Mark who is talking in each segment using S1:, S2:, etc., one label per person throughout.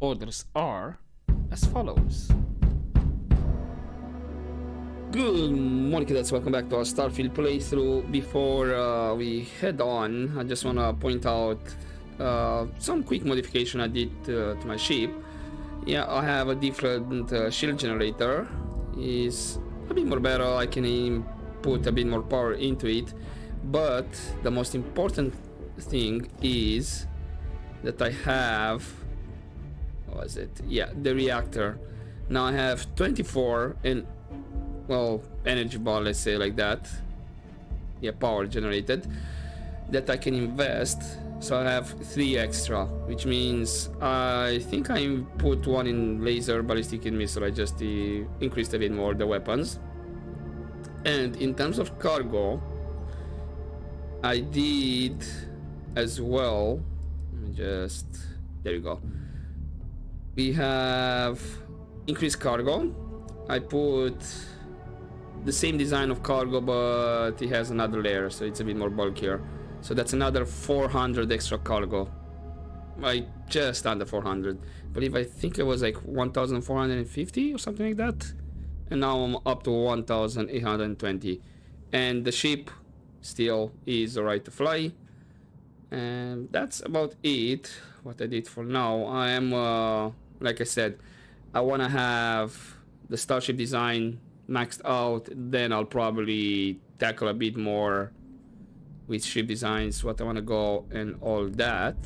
S1: orders are as follows. Good morning, kids. Welcome back to our Starfield playthrough. Before we head on, I just want to point out some quick modification I did to my ship. Yeah, I have a different shield generator. Is a bit more better. I can put a bit more power into it. But the most important thing is that I have, what was it? Yeah, the reactor. Now I have 24 and, well, energy bar, let's say like that. Yeah, power generated that I can invest. So I have 3 extra, which means I think I put 1 in laser, ballistic, and missile. I just increased a bit more the weapons. And in terms of cargo, I did as well. Let me just, there you go. We have increased cargo. I put the same design of cargo, but it has another layer, so it's a bit more bulkier. So that's another 400 extra cargo. Like just under 400. I think it was like 1,450 or something like that. And now I'm up to 1,820. And the ship still is alright to fly. And that's about it. What I did for now. I am, like I said, I want to have the starship design maxed out. Then I'll probably tackle a bit more with ship designs, what I want to go and all that.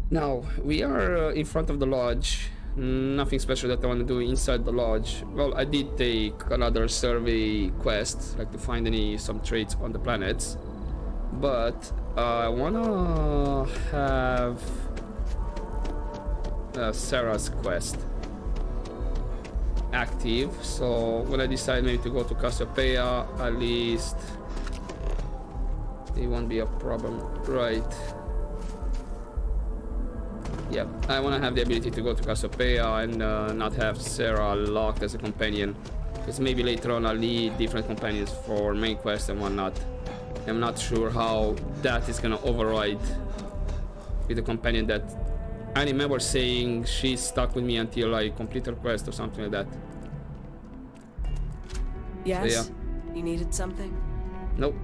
S1: Now we are in front of the lodge. Nothing special that I want to do inside the lodge. Well, I did take another survey quest, like to find some traits on the planets, but I want to have Sarah's quest active. So when I decide maybe to go to Cassiopeia, at least it won't be a problem, right? Yeah, I want to have the ability to go to Cassiopeia and not have Sarah locked as a companion, because maybe later on I'll need different companions for main quest and whatnot. I'm not sure how that is gonna override with a companion that I remember saying she's stuck with me until I complete her quest or something like that.
S2: Yes?
S1: So, yeah.
S2: You needed something?
S1: Nope.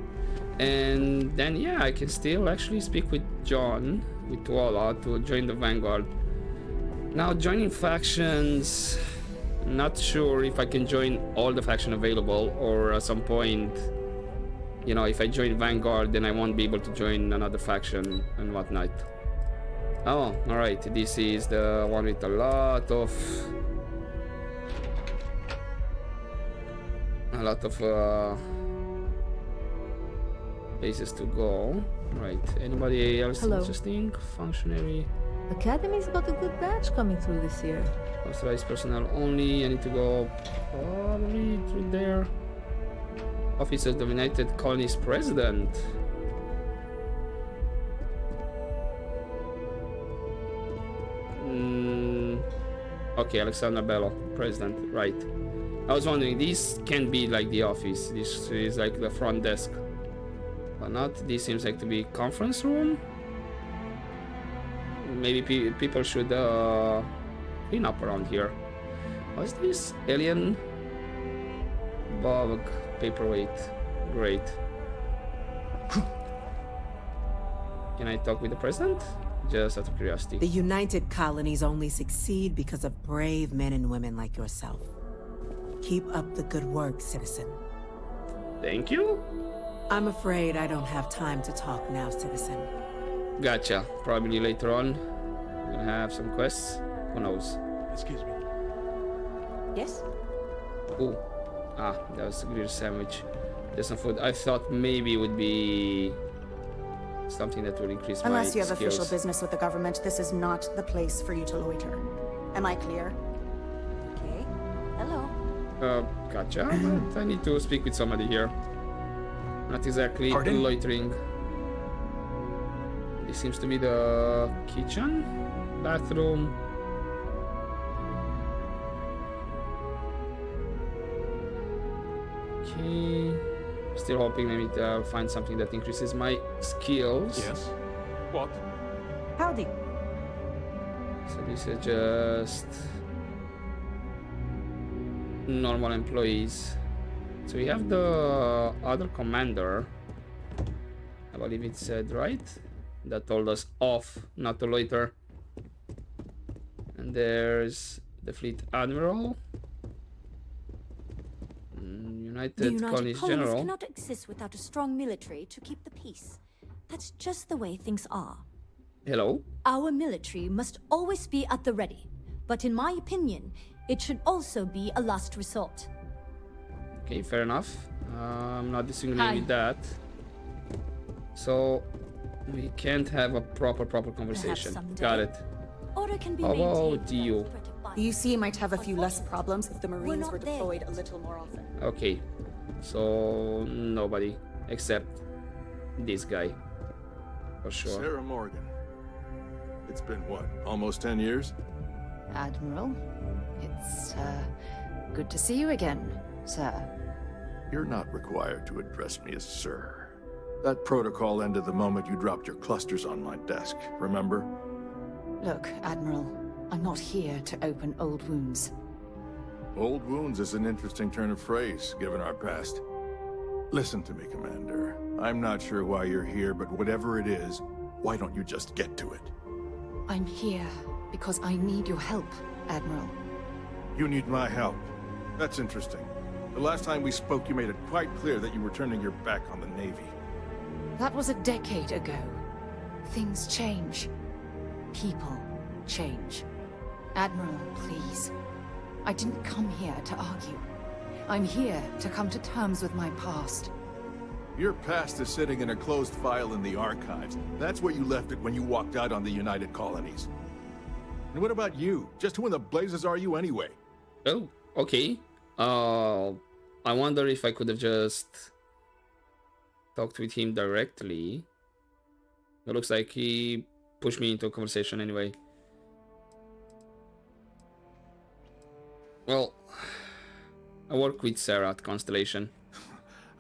S1: And then yeah, I can still actually speak with John, with Tuala, to join the Vanguard. Now joining factions, not sure if I can join all the faction available, or at some point, you know, if I join Vanguard then I won't be able to join another faction and whatnot. Oh, alright, this is the one with a lot of places to go. Right, anybody else interesting? Functionary.
S3: Academy's got a good batch coming through this year.
S1: Authorized personnel only. I need to go probably through there. Office of the United Colonies President. Okay, Alexander Bello, President, right. I was wondering, this can be like the office. This is like the front desk. But not, this seems like to be conference room. Maybe people should clean up around here. What's this? Alien bug paperweight. Great. Can I talk with the president? Just out of curiosity.
S4: The United Colonies only succeed because of brave men and women like yourself. Keep up the good work, citizen.
S1: Thank you.
S4: I'm afraid I don't have time to talk now, citizen.
S1: Gotcha. Probably later on we're gonna have some quests. Who knows?
S5: Excuse me.
S2: Yes?
S1: Ooh. Ah, that was a grilled sandwich. There's some food. I thought maybe it would be something that would increase my
S6: Unless you have
S1: skills.
S6: official business with the government, this is not the place for you to loiter. Am I clear?
S2: Okay. Hello.
S1: Gotcha. But I need to speak with somebody here. Not exactly
S5: Pardon?
S1: loitering. This seems to be the kitchen, bathroom. Okay. Still hoping maybe I'll find something that increases my skills.
S5: Yes. What?
S6: Howdy.
S1: So this is just normal employees. So we have the other commander. I believe it said right. That told us off, not to loiter. And there's the fleet admiral.
S5: The
S1: United Colonies
S5: Colonies
S1: General.
S5: cannot exist without a strong military to keep the peace. That's just the way things are.
S1: Hello.
S5: Our military must always be at the ready, but in my opinion, it should also be a last resort.
S1: Okay, fair enough. I'm not disagreeing
S5: Hi.
S1: with that. So we can't have a proper conversation.
S5: someday.
S1: Got it.
S5: Order can be
S1: How about
S5: maintained without
S1: you?
S5: the threat of violence.
S6: The UC might have a few less problems if the Marines
S5: not
S6: were
S5: there
S6: deployed a
S5: yet.
S6: little more often.
S1: Okay. So nobody except this guy. For sure.
S7: Sarah Morgan. It's been what, almost 10 years?
S8: Admiral, it's, good to see you again, sir.
S7: You're not required to address me as sir. That protocol ended the moment you dropped your clusters on my desk, remember?
S8: Look, Admiral, I'm not here to open old wounds.
S7: Old wounds is an interesting turn of phrase, given our past. Listen to me, Commander. I'm not sure why you're here, but whatever it is, why don't you just get to it?
S8: I'm here because I need your help, Admiral.
S7: You need my help. That's interesting. The last time we spoke, you made it quite clear that you were turning your back on the Navy.
S8: That was a decade ago. Things change. People change. Admiral, please. I didn't come here to argue. I'm here to come to terms with my past.
S7: Your past is sitting in a closed file in the archives. That's where you left it when you walked out on the United Colonies. And what about you? Just who in the blazes are you anyway?
S1: Oh, okay. I wonder if I could have just talked with him directly. It looks like he pushed me into a conversation anyway. Well, I work with Sarah at Constellation.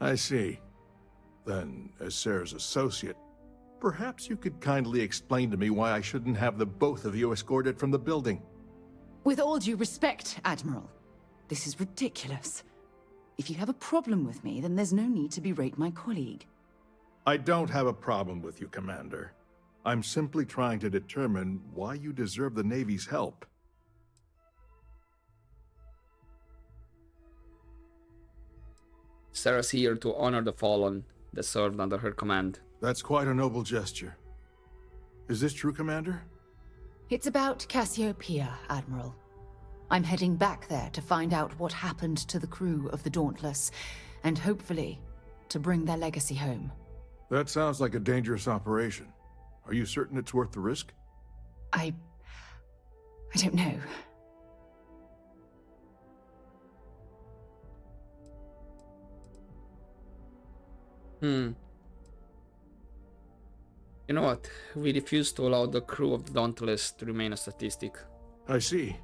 S7: I see. Then, as Sarah's associate, perhaps you could kindly explain to me why I shouldn't have the both of you escorted from the building.
S8: With all due respect, Admiral, this is ridiculous. If you have a problem with me, then there's no need to berate my colleague.
S7: I don't have a problem with you, Commander. I'm simply trying to determine why you deserve the Navy's help.
S1: Sarah's here to honor the fallen that served under her command.
S7: That's quite a noble gesture. Is this true, Commander?
S8: It's about Cassiopeia, Admiral. I'm heading back there to find out what happened to the crew of the Dauntless, and hopefully, to bring their legacy home.
S7: That sounds like a dangerous operation. Are you certain it's worth the risk?
S8: I don't know.
S1: You know what? We refuse to allow the crew of the Dauntless to remain a statistic.
S7: I see.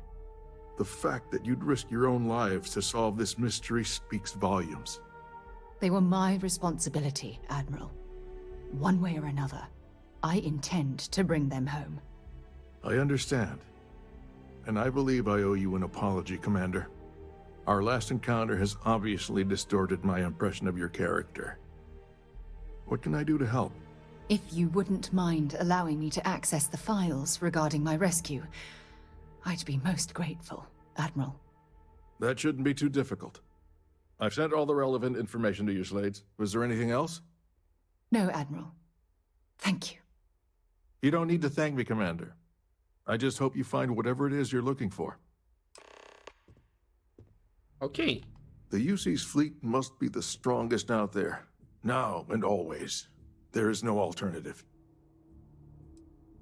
S7: The fact that you'd risk your own lives to solve this mystery speaks volumes.
S8: They were my responsibility, Admiral. One way or another, I intend to bring them home.
S7: I understand. And I believe I owe you an apology, Commander. Our last encounter has obviously distorted my impression of your character. What can I do to help?
S8: If you wouldn't mind allowing me to access the files regarding my rescue, I'd be most grateful, Admiral.
S7: That shouldn't be too difficult. I've sent all the relevant information to you, Slades. Was there anything else?
S8: No, Admiral. Thank you.
S7: You don't need to thank me, Commander. I just hope you find whatever it is you're looking for.
S1: Okay.
S7: The UC's fleet must be the strongest out there. Now and always. There is no alternative.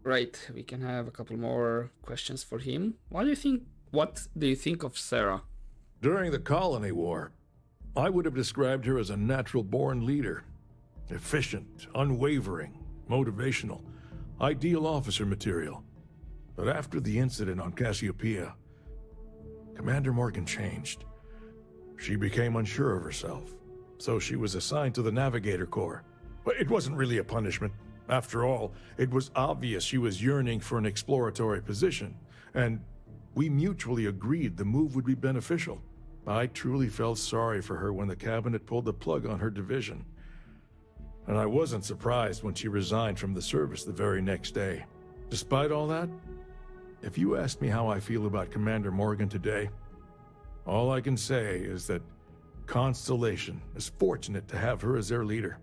S1: Right, we can have a couple more questions for him. What do you think of Sarah?
S9: During the Colony War, I would have described her as a natural-born leader. Efficient, unwavering, motivational, ideal officer material. But after the incident on Cassiopeia, Commander Morgan changed. She became unsure of herself, so she was assigned to the Navigator Corps. But it wasn't really a punishment. After all, it was obvious she was yearning for an exploratory position, and we mutually agreed the move would be beneficial. I truly felt sorry for her when the cabinet pulled the plug on her division. And I wasn't surprised when she resigned from the service the very next day. Despite all that, if you ask me how I feel about Commander Morgan today, all I can say is that Constellation is fortunate to have her as their leader.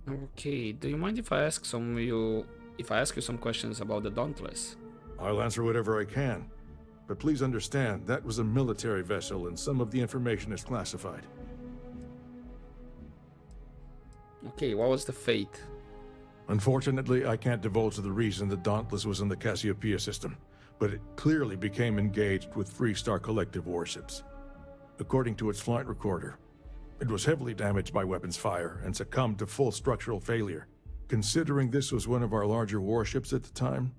S1: Okay, do you mind if I ask you some questions about the Dauntless?
S9: I'll answer whatever I can, but please understand that was a military vessel and some of the information is classified.
S1: Okay, what was the fate?
S9: Unfortunately, I can't divulge the reason the Dauntless was in the Cassiopeia system, but it clearly became engaged with Freestar Collective warships. According to its flight recorder, it was heavily damaged by weapons fire and succumbed to full structural failure. Considering this was one of our larger warships at the time,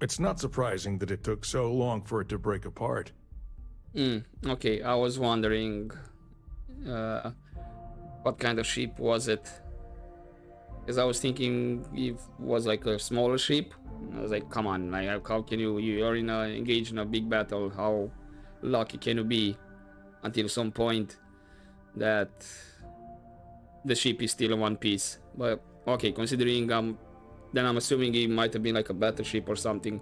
S9: it's not surprising that it took so long for it to break apart.
S1: Okay, I was wondering what kind of ship was it? Because I was thinking if it was like a smaller ship. I was like, come on, like, how can you're engaged in a big battle, how lucky can you be until some point that the ship is still in one piece? But okay, considering then I'm assuming it might have been like a battleship or something.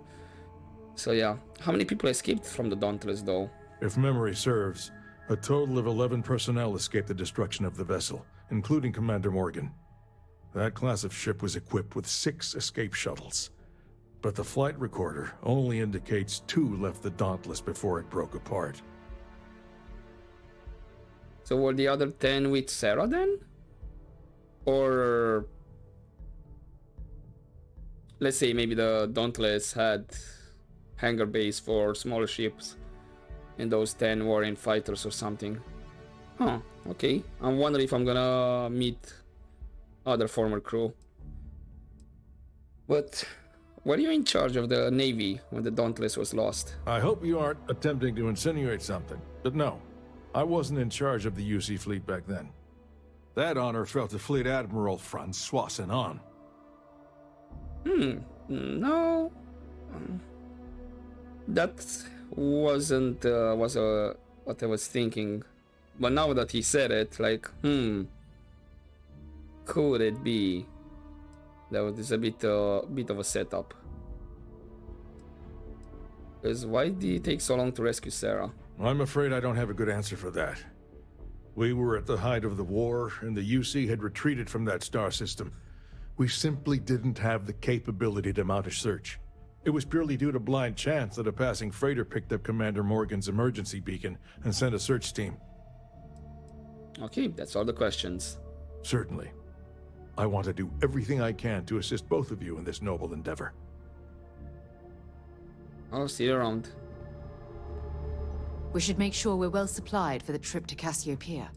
S1: So yeah, how many people escaped from the Dauntless though?
S9: If memory serves, a total of 11 personnel escaped the destruction of the vessel, including Commander Morgan. That class of ship was equipped with 6 escape shuttles, but the flight recorder only indicates 2 left the Dauntless before it broke apart.
S1: So were the other 10 with Sarah then? Or let's say maybe the Dauntless had hangar base for smaller ships and those 10 were in fighters or something. Huh, okay. I'm wondering if I'm gonna meet other former crew. But were you in charge of the Navy when the Dauntless was lost?
S9: I hope you aren't attempting to insinuate something, but no. I wasn't in charge of the UC fleet back then. That honor fell to Fleet Admiral Francois Senon.
S1: No. That wasn't what I was thinking. But now that he said it, like, could it be? That was a bit of a setup. Because why did it take so long to rescue Sarah?
S9: I'm afraid I don't have a good answer for that. We were at the height of the war, and the UC had retreated from that star system. We simply didn't have the capability to mount a search. It was purely due to blind chance that a passing freighter picked up Commander Morgan's emergency beacon and sent a search team.
S1: Okay, that's all the questions.
S9: Certainly. I want to do everything I can to assist both of you in this noble endeavor.
S1: I'll see you around.
S8: We should make sure we're well supplied for the trip to Cassiopeia.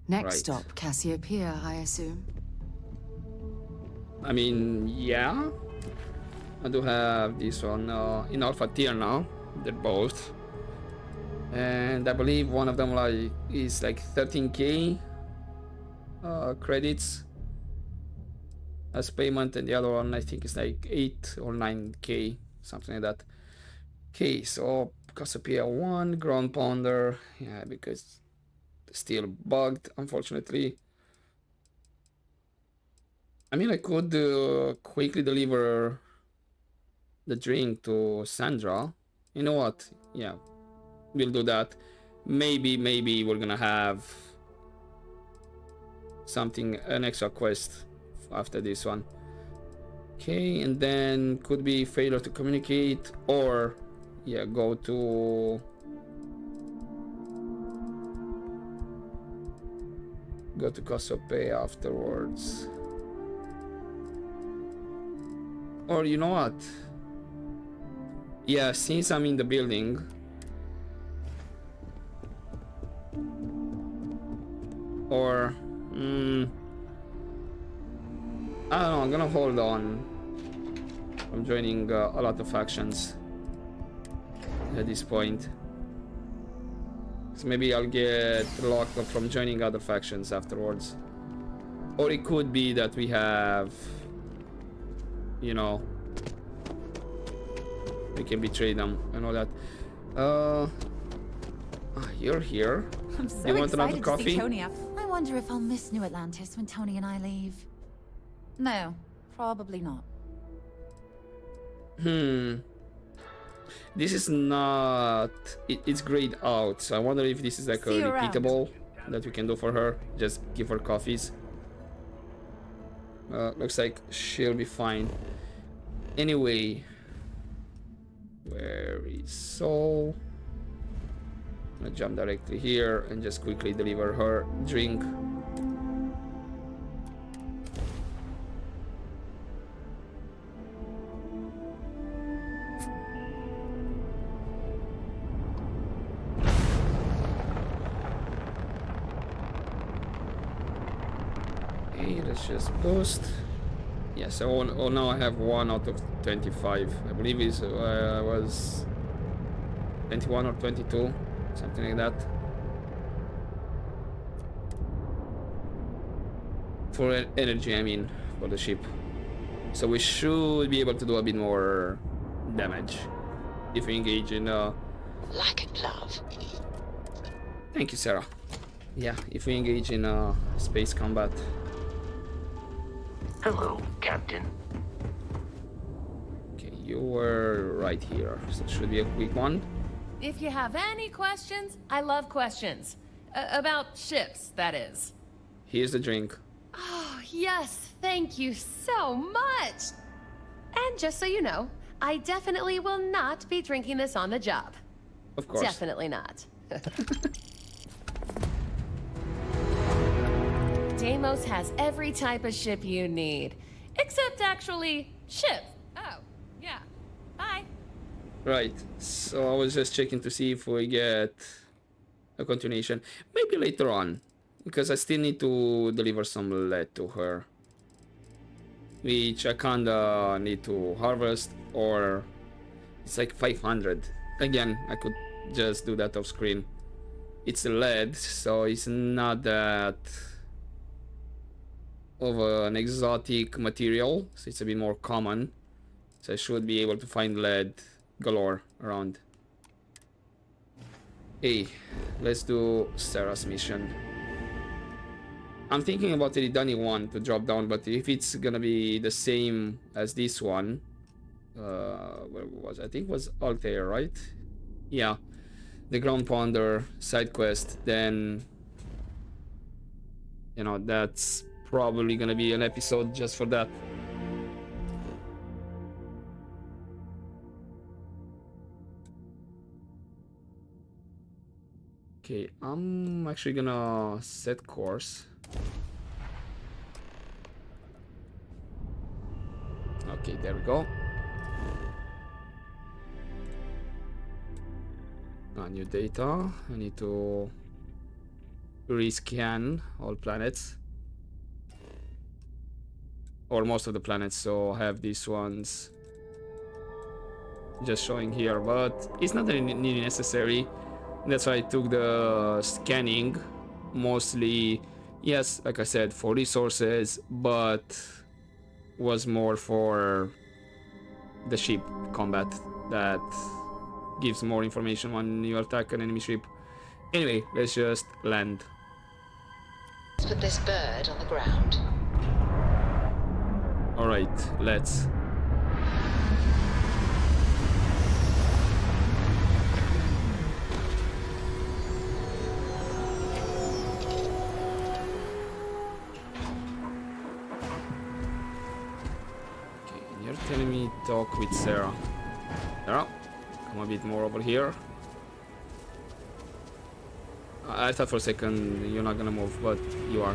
S8: Next
S1: Right.
S8: stop, Cassiopeia, I assume.
S1: I mean, yeah. I do have this one in Alpha tier now. They're both. And I believe one of them is like 13k credits as payment, and the other one I think is like 8 or 9k, something like that. Okay, so Cassiopeia 1, Ground Pounder, yeah, because it's still bugged, unfortunately. I mean, I could quickly deliver the drink to Sandra. You know what? Yeah, we'll do that. Maybe we're gonna have something, an extra quest after this one. Okay, and then could be failure to communicate, or yeah, go to Cassiopeia afterwards. Or you know what? Yeah, since I'm in the building, or I don't know, I'm gonna hold on from joining a lot of factions at this point. So maybe I'll get locked up from joining other factions afterwards. Or it could be that we have, you know, we can betray them and all that. You're here.
S8: I'm so
S1: You want another
S8: excited to see
S1: coffee?
S8: Tony up. I wonder if I'll miss New Atlantis when Tony and I leave. No, probably not.
S1: This is not... it's grayed out, so I wonder if this is like
S8: See
S1: a
S8: you around.
S1: repeatable that we can do for her. Just give her coffees. Looks like she'll be fine. Anyway, where is Soul? I'm gonna jump directly here and just quickly deliver her drink. Okay, let's just boost. Yes, oh, now I have 1 out of 25. I believe it was 21 or 22, something like that. For energy, I mean, for the ship. So we should be able to do a bit more damage if we engage in
S10: like a glove.
S1: Thank you, Sarah. Yeah, if we engage in space combat.
S10: Hello, Captain.
S1: Okay, you were right here, so it should be a quick one.
S11: If you have any questions, I love questions. About ships, that is.
S1: Here's the drink.
S11: Oh, yes, thank you so much. And just so you know, I definitely will not be drinking this on the job.
S1: Of course.
S11: Definitely not. Deimos has every type of ship you need. Except actually, ship. Oh, yeah. Bye.
S1: Right, so I was just checking to see if we get a continuation. Maybe later on, because I still need to deliver some lead to her. Which I kinda need to harvest, or it's like 500. Again, I could just do that off screen. It's lead, so it's not that of an exotic material, so it's a bit more common. So I should be able to find lead galore around. Hey, let's do Sarah's mission. I'm thinking about the Dani one to drop down, but if it's gonna be the same as this one, where was I think it was Altair, right? Yeah, the Ground Ponder side quest, then you know that's probably gonna be an episode just for that. Okay, I'm actually gonna set course. Okay, there we go. New data. I need to rescan all planets. Or most of the planets, so I have these ones just showing here, but it's not really necessary. That's why I took the scanning, mostly, yes, like I said, for resources, but was more for the ship combat that gives more information when you attack an enemy ship. Anyway, let's just land.
S10: Let's put this bird on the ground.
S1: Alright, let's. You're telling me talk with Sarah. Sarah, come a bit more over here. I thought for a second you're not gonna move, but you are.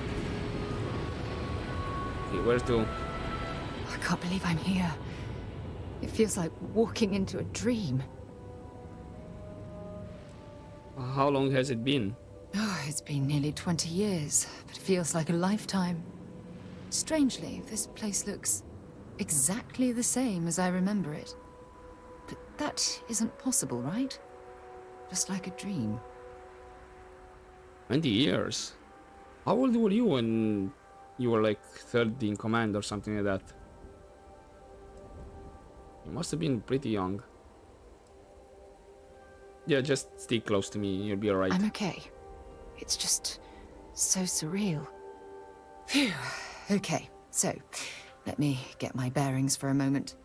S1: Okay, where to?
S8: I can't believe I'm here. It feels like walking into a dream.
S1: How long has it been?
S8: Oh, it's been nearly 20 years, but it feels like a lifetime. Strangely, this place looks exactly the same as I remember it. But that isn't possible, right? Just like a dream.
S1: 20 years? How old were you when you were like third in command or something like that? You must have been pretty young. Yeah, just stay close to me. You'll be alright.
S8: I'm okay. It's just so surreal. Phew. Okay, so let me get my bearings for a moment.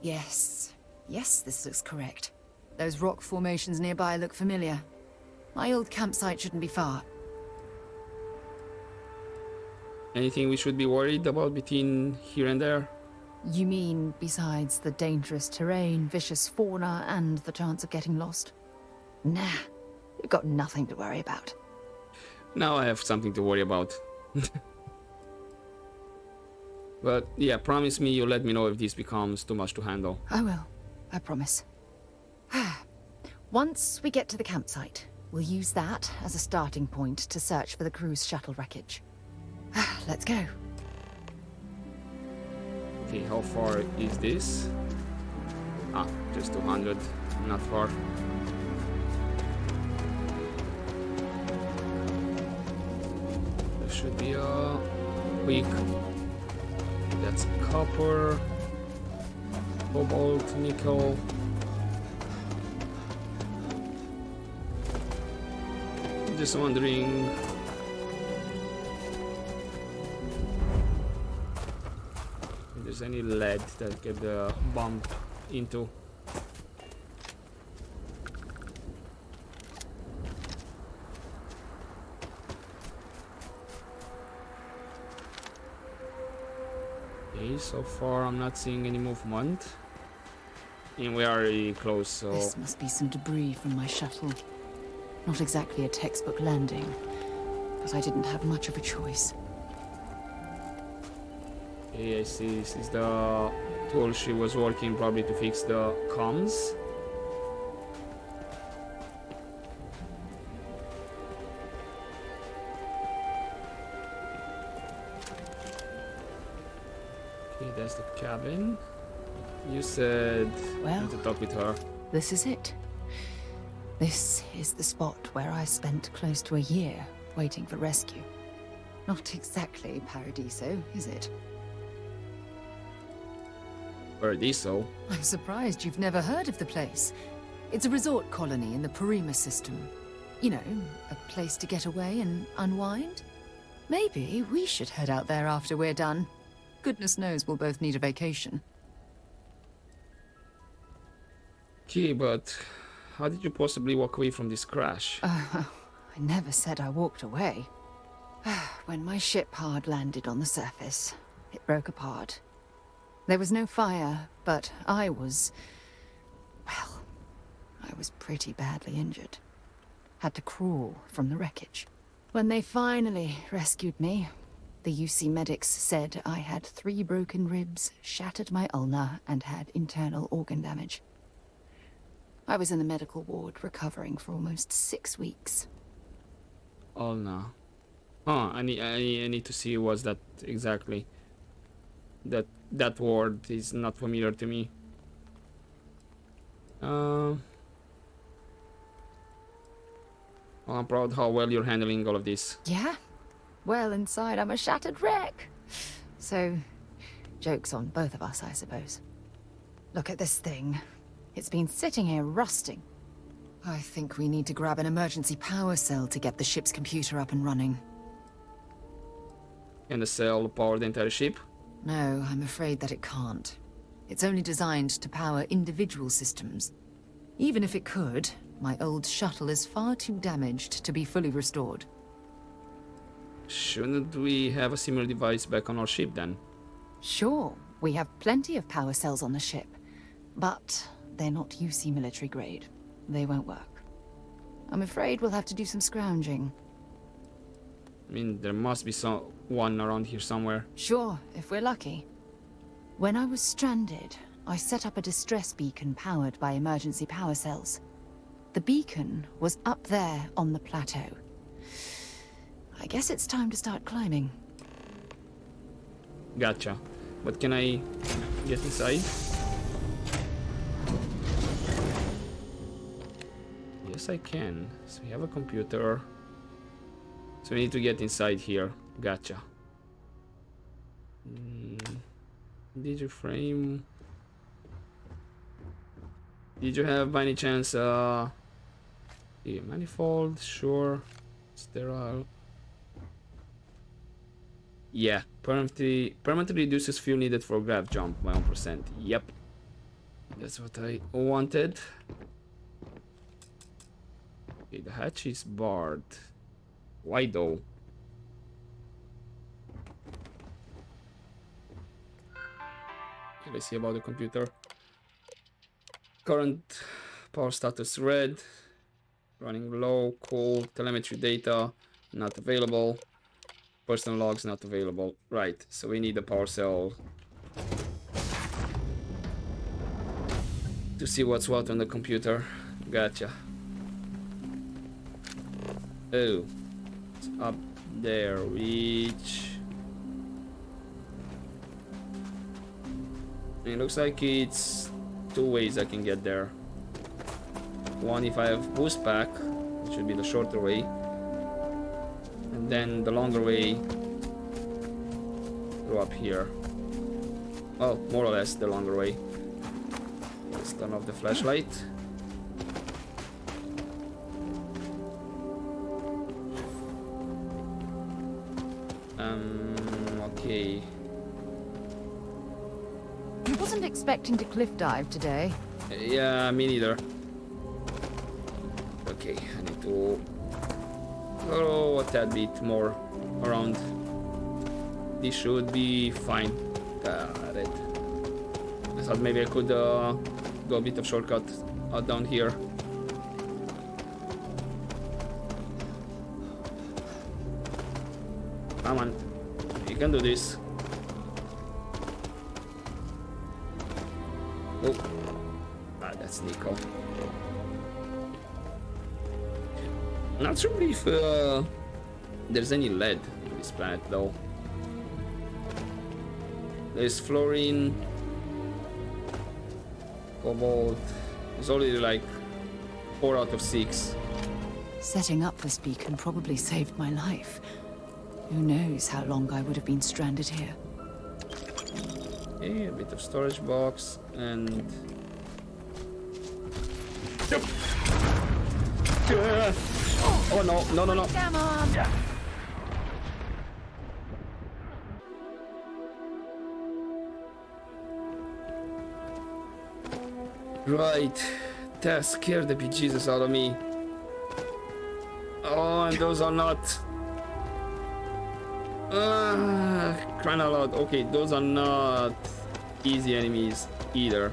S8: Yes, this looks correct. Those rock formations nearby look familiar. My old campsite shouldn't be far.
S1: Anything we should be worried about between here and there?
S8: You mean besides the dangerous terrain, vicious fauna, and the chance of getting lost? Nah, you've got nothing to worry about.
S1: Now I have something to worry about. But yeah, promise me you'll let me know if this becomes too much to handle.
S8: I will, I promise. Once we get to the campsite, we'll use that as a starting point to search for the cruise shuttle wreckage. Let's go.
S1: Okay, how far is this? Ah, just 200, not far. There should be a quick. That's copper, cobalt, nickel. Just wondering. If there's any lead that get bumped into. Okay, so far I'm not seeing any movement. And we are really close, so...
S8: This must be some debris from my shuttle. Not exactly a textbook landing, but I didn't have much of a choice.
S1: Okay, I see. This is the tool she was working probably to fix the comms. Okay, that's the cabin. You said you
S8: Well,
S1: had to talk with her.
S8: this is it. This is the spot where I spent close to a year waiting for rescue. Not exactly Paradiso, is it?
S1: Paradiso?
S8: I'm surprised you've never heard of the place. It's a resort colony in the Memoriam system. You know, a place to get away and unwind. Maybe we should head out there after we're done. Goodness knows we'll both need a vacation.
S1: Okay, but how did you possibly walk away from this crash?
S8: I never said I walked away. When my ship hard landed on the surface, it broke apart. There was no fire, but I was pretty badly injured. Had to crawl from the wreckage. When they finally rescued me, the UC medics said I had 3 broken ribs, shattered my ulna, and had internal organ damage. I was in the medical ward recovering for almost 6 weeks.
S1: Oh no. Oh, I need to see what's that exactly. That word is not familiar to me. Well, I'm proud how well you're handling all of this.
S8: Yeah? Well, inside I'm a shattered wreck. So, joke's on both of us, I suppose. Look at this thing. It's been sitting here rusting. I think we need to grab an emergency power cell to get the ship's computer up and running.
S1: Can the cell power the entire ship?
S8: No, I'm afraid that it can't. It's only designed to power individual systems. Even if it could, my old shuttle is far too damaged to be fully restored.
S1: Shouldn't we have a similar device back on our ship then?
S8: Sure, we have plenty of power cells on the ship, but they're not UC military grade. They won't work. I'm afraid we'll have to do some scrounging.
S1: I mean, there must be one around here somewhere.
S8: Sure, if we're lucky. When I was stranded, I set up a distress beacon powered by emergency power cells. The beacon was up there on the plateau. I guess it's time to start climbing.
S1: Gotcha. But can I get inside? Yes, I can. So we have a computer. So we need to get inside here. Gotcha. Digiframe. Did you have by any chance Okay, manifold, sure. Sterile. Yeah, permanently reduces fuel needed for grab jump by 1%. Yep. That's what I wanted. Okay, the hatch is barred. Why though? Okay, let's see about the computer. Current power status red. Running low, cool. Telemetry data not available. Personal logs not available. Right, so we need a power cell to see what's what on the computer. Gotcha. Oh, it's up there. Reach. It looks like it's two ways I can get there. One, if I have boost pack, it should be the shorter way, and then the longer way through up here. Well, more or less the longer way. Let's turn off the flashlight. Okay.
S8: I wasn't expecting to cliff dive today.
S1: Yeah, me neither. Okay, I need to go a tad bit more around. This should be fine. Got it. I thought maybe I could do a bit of shortcut down here. Come on, you can do this. Oh, that's Nico. Not sure if there's any lead on this planet though. There's fluorine, cobalt. It's already like 4 out of 6.
S8: Setting up this beacon probably saved my life. Who knows how long I would have been stranded here.
S1: Okay, a bit of storage box and... Yep. Oh no, no, no, no.
S8: Come on.
S1: Yeah. Right, that scared the bejesus out of me. Oh, and those are not... crying out loud. Okay, those are not easy enemies either.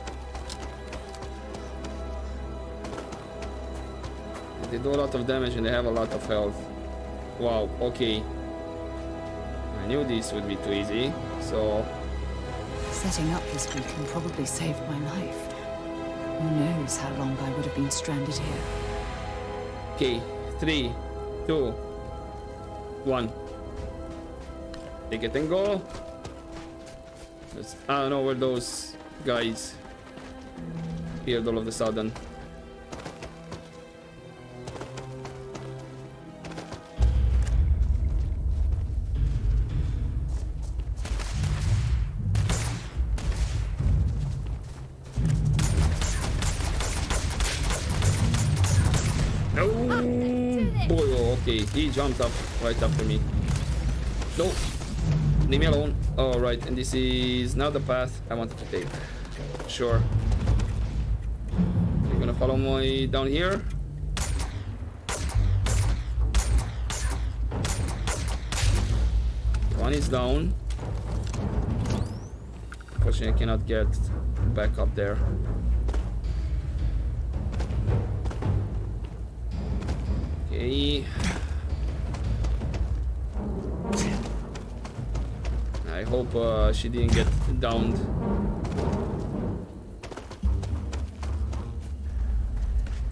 S1: They do a lot of damage and they have a lot of health. Wow, okay. I knew this would be too easy, so...
S8: Setting up this beacon probably saved my life. Who knows how long I would have been stranded here.
S1: Okay, 3, 2, 1. Take it and go. I don't know where those guys appeared all of a sudden. Okay, he jumped up right after me. No, leave me alone. All right, and this is not the path I wanted to take. Sure. You're gonna follow me down here. One is down. Unfortunately, I cannot get back up there. Okay. I hope she didn't get downed.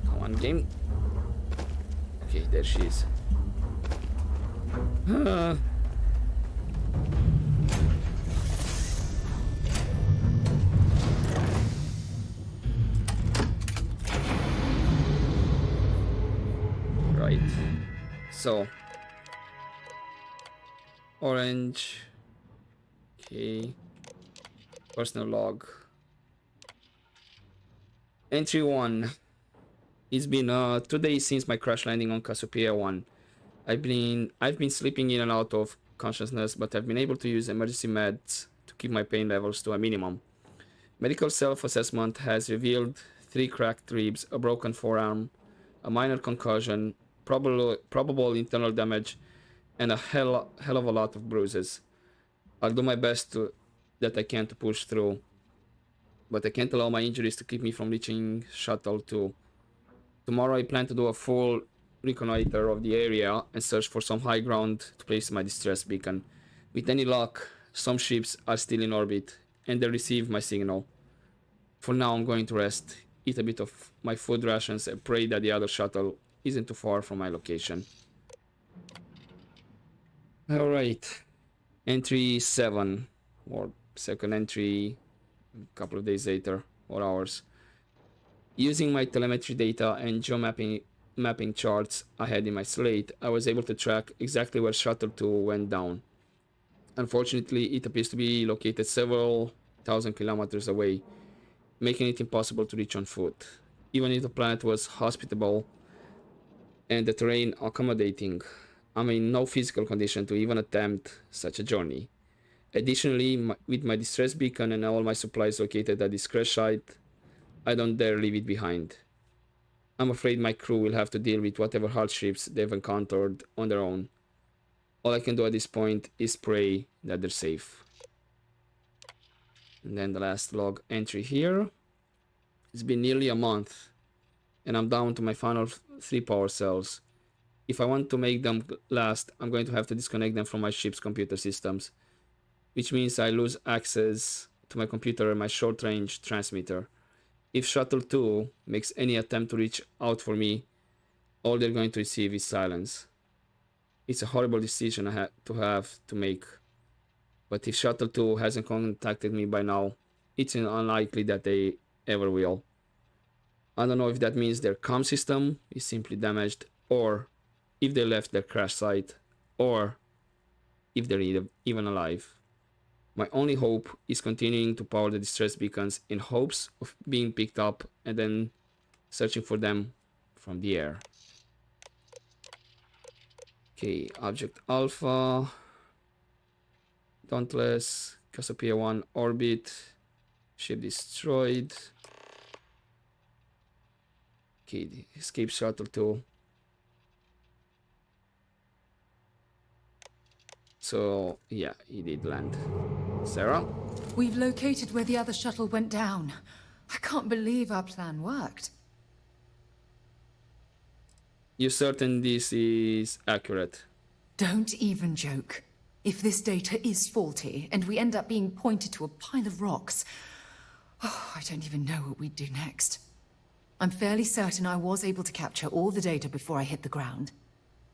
S1: Come on, game. Okay, there she is. Right. So. Orange. Okay. Personal log. Entry 1. It's been 2 days since my crash landing on Cassiopeia 1. I've been sleeping in and out of consciousness, but I've been able to use emergency meds to keep my pain levels to a minimum. Medical self-assessment has revealed 3 cracked ribs, a broken forearm, a minor concussion, probable internal damage, and a hell of a lot of bruises. I'll do my best that I can to push through, but I can't allow my injuries to keep me from reaching Shuttle 2. Tomorrow I plan to do a full reconnoiter of the area and search for some high ground to place my distress beacon. With any luck, some ships are still in orbit and they receive my signal. For now I'm going to rest, eat a bit of my food rations and pray that the other shuttle isn't too far from my location. Alright, entry 7, or second entry a couple of days later, or hours. Using my telemetry data and geomapping charts I had in my slate, I was able to track exactly where Shuttle 2 went down. Unfortunately, it appears to be located several thousand kilometers away, making it impossible to reach on foot. Even if the planet was hospitable and the terrain accommodating, I'm in no physical condition to even attempt such a journey. Additionally, with my distress beacon and all my supplies located at this crash site, I don't dare leave it behind. I'm afraid my crew will have to deal with whatever hardships they've encountered on their own. All I can do at this point is pray that they're safe. And then the last log entry here. It's been nearly a month, and I'm down to my final 3 power cells. If I want to make them last, I'm going to have to disconnect them from my ship's computer systems, which means I lose access to my computer and my short-range transmitter. If Shuttle 2 makes any attempt to reach out for me, all they're going to receive is silence. It's a horrible decision I have to make, but if Shuttle 2 hasn't contacted me by now, it's unlikely that they ever will. I don't know if that means their comm system is simply damaged, or if they left their crash site, or if they're even alive. My only hope is continuing to power the distress beacons in hopes of being picked up and then searching for them from the air. Okay, Object Alpha, Dauntless, Cassiopeia 1 orbit, ship destroyed. Okay, the escape shuttle 2. So, yeah, he did land. Sarah?
S8: We've located where the other shuttle went down. I can't believe our plan worked.
S1: You certain this is accurate?
S8: Don't even joke. If this data is faulty, and we end up being pointed to a pile of rocks, I don't even know what we'd do next. I'm fairly certain I was able to capture all the data before I hit the ground.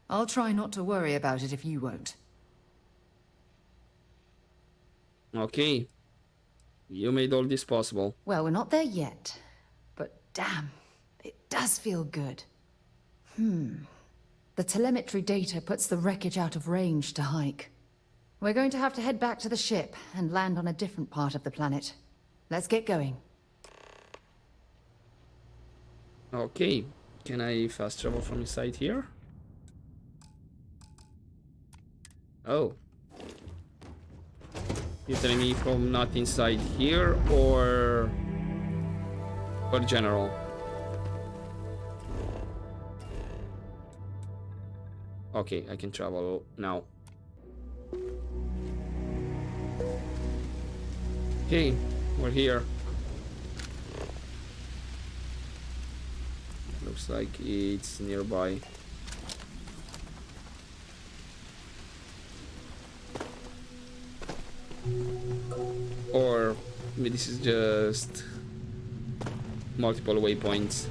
S8: I'll try not to worry about it if you won't.
S1: Okay. You made all this possible.
S8: Well, we're not there yet. But damn, it does feel good. The telemetry data puts the wreckage out of range to hike. We're going to have to head back to the ship and land on a different part of the planet. Let's get going.
S1: Okay. Can I fast travel from inside here? Oh. You're telling me from not inside here or general? Okay, I can travel now. Okay, we're here. Looks like it's nearby. Or maybe this is just multiple waypoints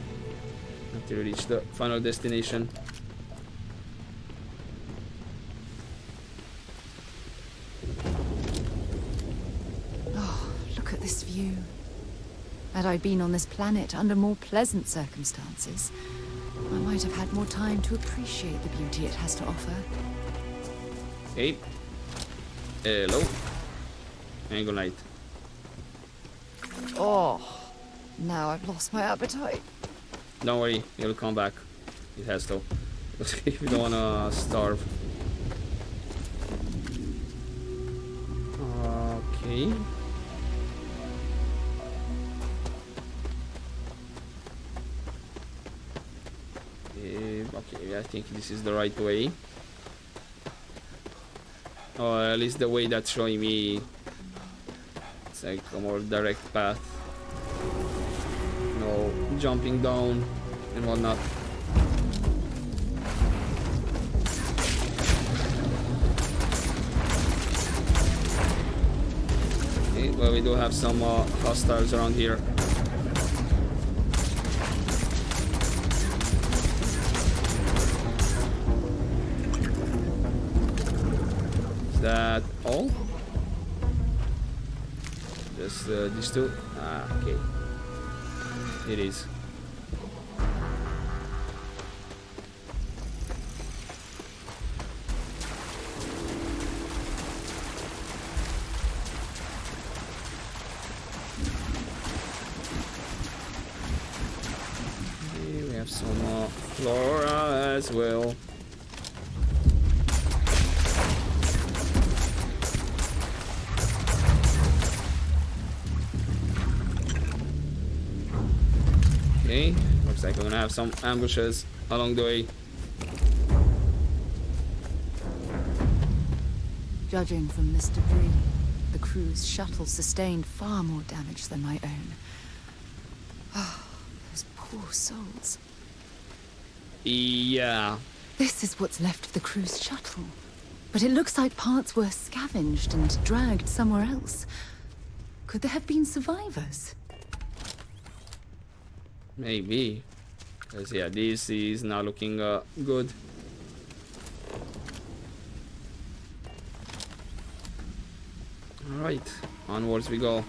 S1: until you reach the final destination.
S8: Oh, look at this view. Had I been on this planet under more pleasant circumstances, I might have had more time to appreciate the beauty it has to offer.
S1: Hey. Hello. And good night.
S8: Oh, now I've lost my appetite.
S1: Don't worry, it'll come back. It has to. If you don't wanna starve. Okay. Okay, I think this is the right way. Or at least the way that's showing me. It's like a more direct path. No jumping down and whatnot. Okay, well, we do have some hostiles around here. Is that all? Just these two? Ah, okay. It is. Okay, we have some flora as well. Okay, looks like we're gonna have some ambushes along the way.
S8: Judging from this debris, the crew's shuttle sustained far more damage than my own. Oh, those poor souls.
S1: Yeah.
S8: This is what's left of the crew's shuttle. But it looks like parts were scavenged and dragged somewhere else. Could there have been survivors?
S1: Maybe. Because, yeah, this is not looking good. Alright, onwards we go.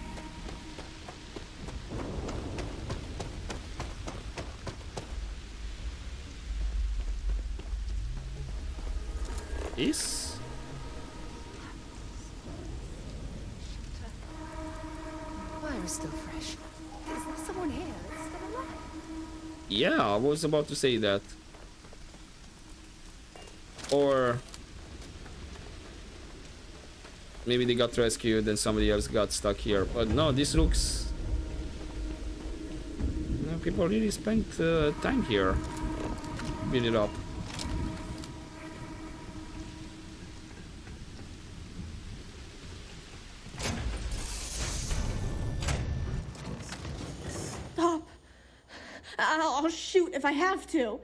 S1: Is?
S8: Fire is still fresh. Is there someone here that's still alive?
S1: Yeah, I was about to say that. Or maybe they got rescued and somebody else got stuck here. But no, this looks... You know, people really spent time here. Build it up.
S12: Stop. I'll shoot if I have to.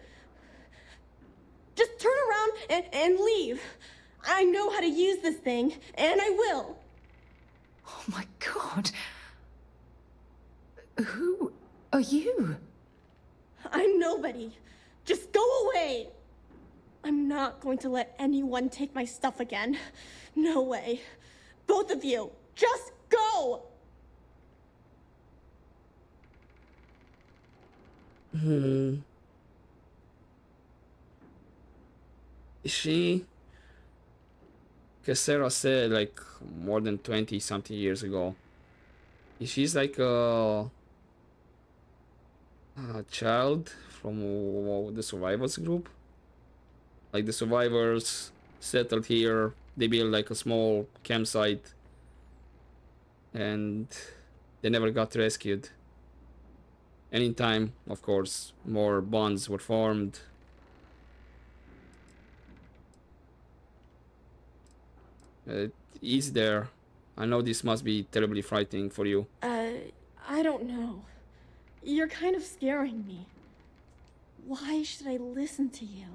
S12: Just turn around and leave. I know how to use this thing, and I will.
S8: Oh my god. Who are you?
S12: I'm nobody. Just go away. I'm not going to let anyone take my stuff again. No way. Both of you, just go!
S1: Is she... Because Sarah said like more than 20 something years ago. She's like a child from the survivors group. Like the survivors settled here. They built like a small campsite. And they never got rescued. And in time, of course, more bonds were formed. Is there? I know this must be terribly frightening for you.
S12: I don't know. You're kind of scaring me. Why should I listen to you?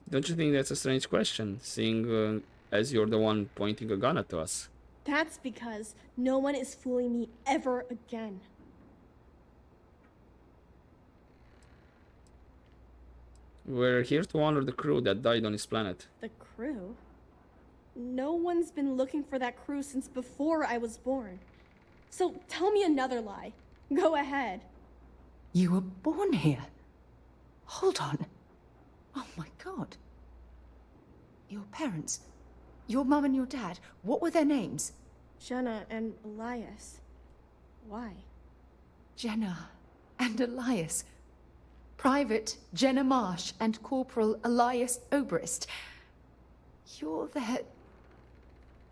S1: Don't you think that's a strange question, seeing as you're the one pointing a gun at us?
S12: That's because no one is fooling me ever again.
S1: We're here to honor the crew that died on this planet.
S12: The crew? No one's been looking for that crew since before I was born. So tell me another lie. Go ahead.
S8: You were born here? Hold on. Oh my god. Your parents, your mum and your dad, what were their names?
S12: Jenna and Elias. Why?
S8: Jenna and Elias. Private Jenna Marsh and Corporal Elias Obrist. You're their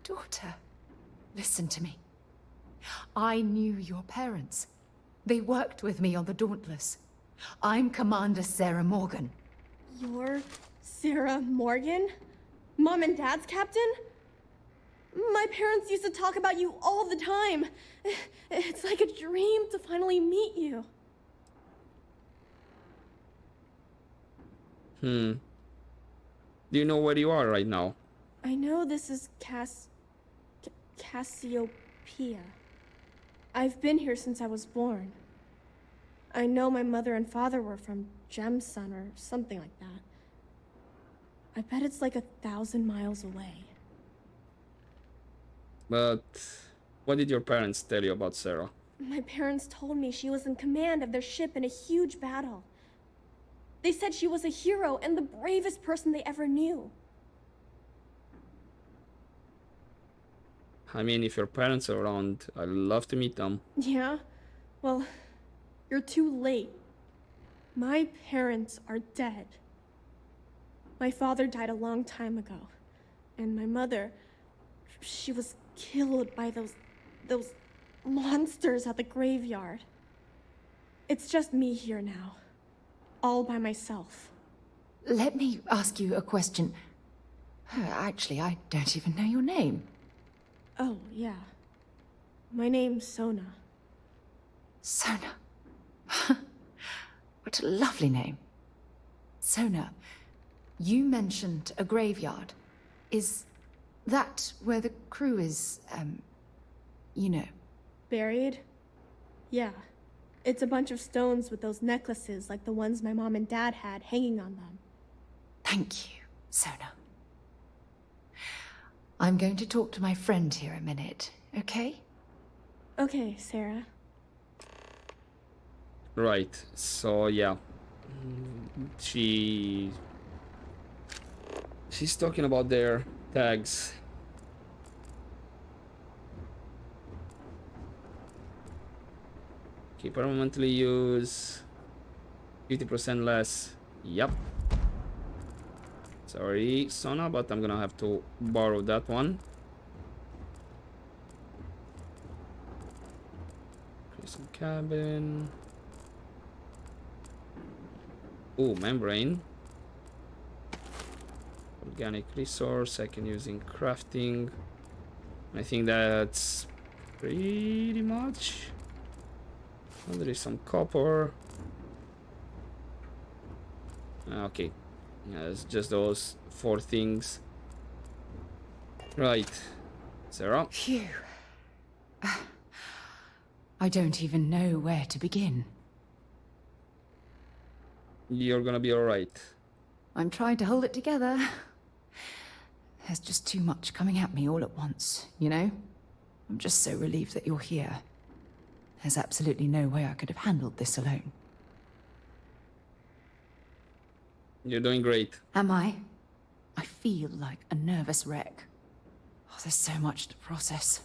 S8: daughter. Listen to me. I knew your parents. They worked with me on the Dauntless. I'm Commander Sarah Morgan.
S12: You're Sarah Morgan? Mom and Dad's captain? My parents used to talk about you all the time. It's like a dream to finally meet you.
S1: Do you know where you are right now?
S12: I know this is Cassiopeia. I've been here since I was born. I know my mother and father were from Gemsun or something like that. I bet it's like 1,000 miles away.
S1: But what did your parents tell you about Sarah?
S12: My parents told me she was in command of their ship in a huge battle. They said she was a hero and the bravest person they ever knew.
S1: I mean, if your parents are around, I'd love to meet them.
S12: Yeah? Well, you're too late. My parents are dead. My father died a long time ago. And my mother, she was killed by those monsters at the graveyard. It's just me here now. All by myself.
S8: Let me ask you a question. Actually, I don't even know your name.
S12: Oh, yeah. My name's Sona.
S8: Sona. What a lovely name. Sona, you mentioned a graveyard. Is that where the crew is, you know?
S12: Buried? Yeah. It's a bunch of stones with those necklaces like the ones my mom and dad had hanging on them.
S8: Thank you, Sona. I'm going to talk to my friend here a minute, okay?
S12: Okay, Sarah.
S1: Right, so yeah. She's talking about their tags. Okay, permanently use 50% less. Yep. Sorry, Sona, but I'm gonna have to borrow that one. Crystal cabin. Oh, membrane. Organic resource. I can use in crafting. I think that's pretty much. Oh, there is some copper. Okay. Yeah, it's just those 4 things. Right. Sarah?
S8: Phew. I don't even know where to begin.
S1: You're gonna be alright.
S8: I'm trying to hold it together. There's just too much coming at me all at once, you know? I'm just so relieved that you're here. There's absolutely no way I could have handled this alone.
S1: You're doing great.
S8: Am I? I feel like a nervous wreck. Oh, there's so much to process.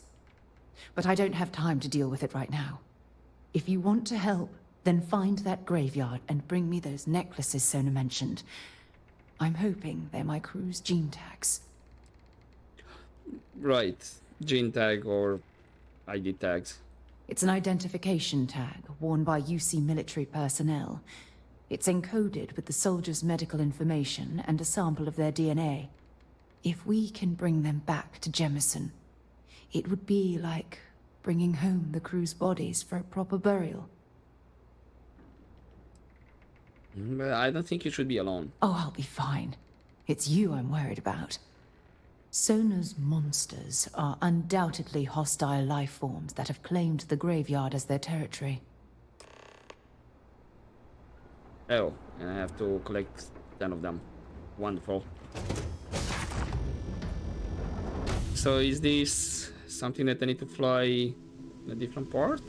S8: But I don't have time to deal with it right now. If you want to help, then find that graveyard and bring me those necklaces Sona mentioned. I'm hoping they're my crew's gene tags.
S1: Right. Gene tag or ID tags.
S8: It's an identification tag worn by UC military personnel. It's encoded with the soldiers' medical information and a sample of their DNA. If we can bring them back to Jemison, it would be like bringing home the crew's bodies for a proper burial.
S1: But I don't think you should be alone.
S8: Oh, I'll be fine. It's you I'm worried about. Sona's monsters are undoubtedly hostile life forms that have claimed the graveyard as their territory.
S1: Oh, and I have to collect 10 of them. Wonderful. So is this something that I need to fly in a different part?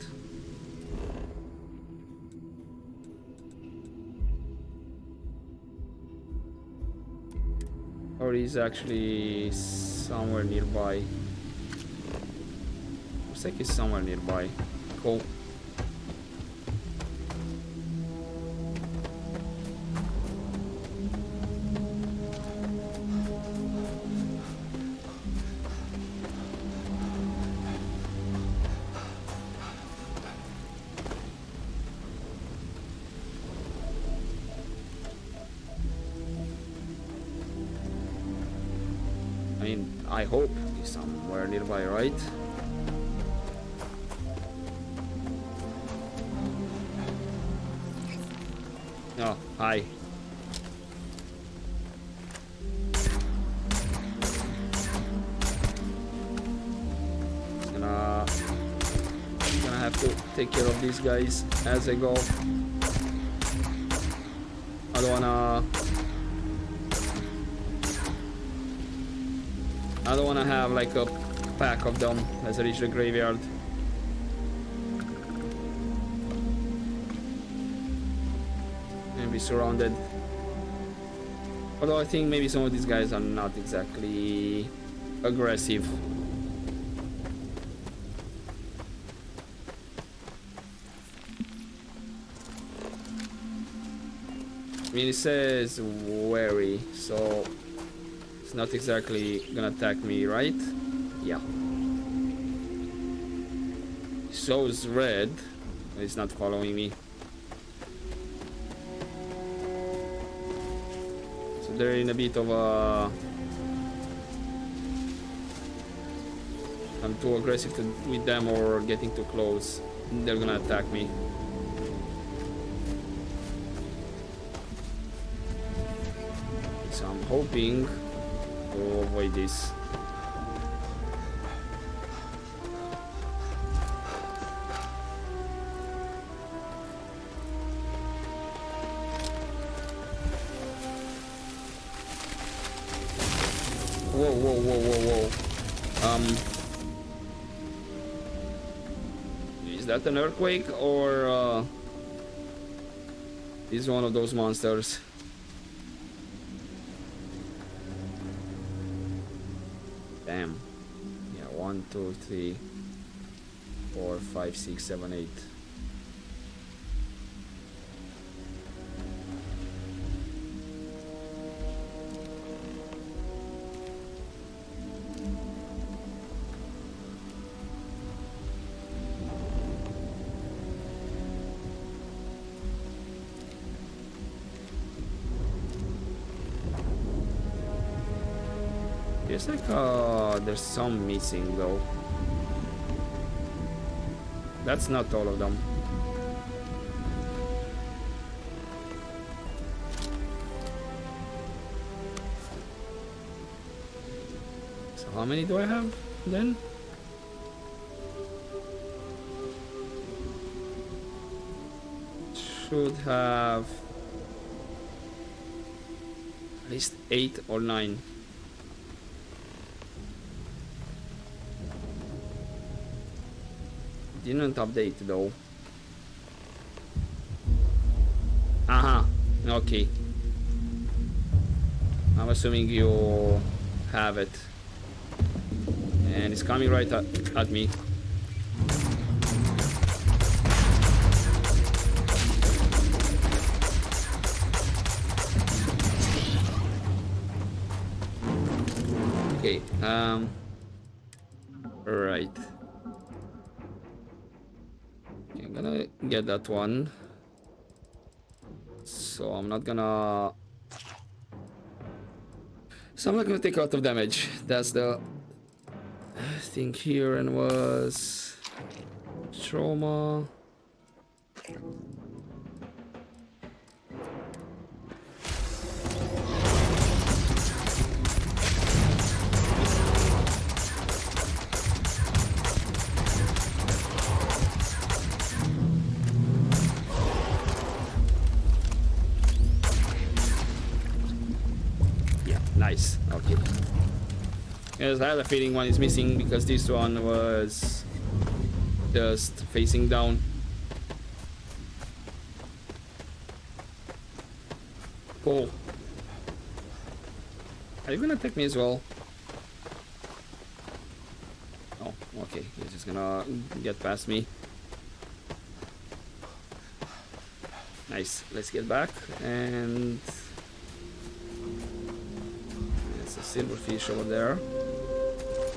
S1: Or is actually somewhere nearby? Looks like it's somewhere nearby. Cool. I mean, I hope he's somewhere nearby, right? Oh, hi. Gonna have to take care of these guys as I go. I don't wanna have like a pack of them as I reach the graveyard. And be surrounded. Although I think maybe some of these guys are not exactly aggressive. I mean, it says wary, so it's not exactly gonna attack me, right? Yeah. It shows red, but it's not following me. So they're in a bit of a... I'm too aggressive with them or getting too close. They're gonna attack me. So I'm hoping to avoid this. Whoa, whoa, whoa, whoa, whoa. Is that an earthquake or is one of those monsters? Damn. Yeah, 1, 2, 3, 4, 5, 6, 7, 8. It's like there's some missing though. That's not all of them. So how many do I have then? Should have at least 8 or 9. Didn't update though. Aha, okay. I'm assuming you have it. And it's coming right at me. Okay, right. I'm gonna get that one, so I'm not gonna take a lot of damage. That's the thing here. And was trauma. Nice. Okay. Yes, I had a feeling one is missing because this one was just facing down. Cool. Are you gonna attack me as well? Oh, okay. He's just gonna get past me. Nice. Let's get back, and there's a silverfish over there.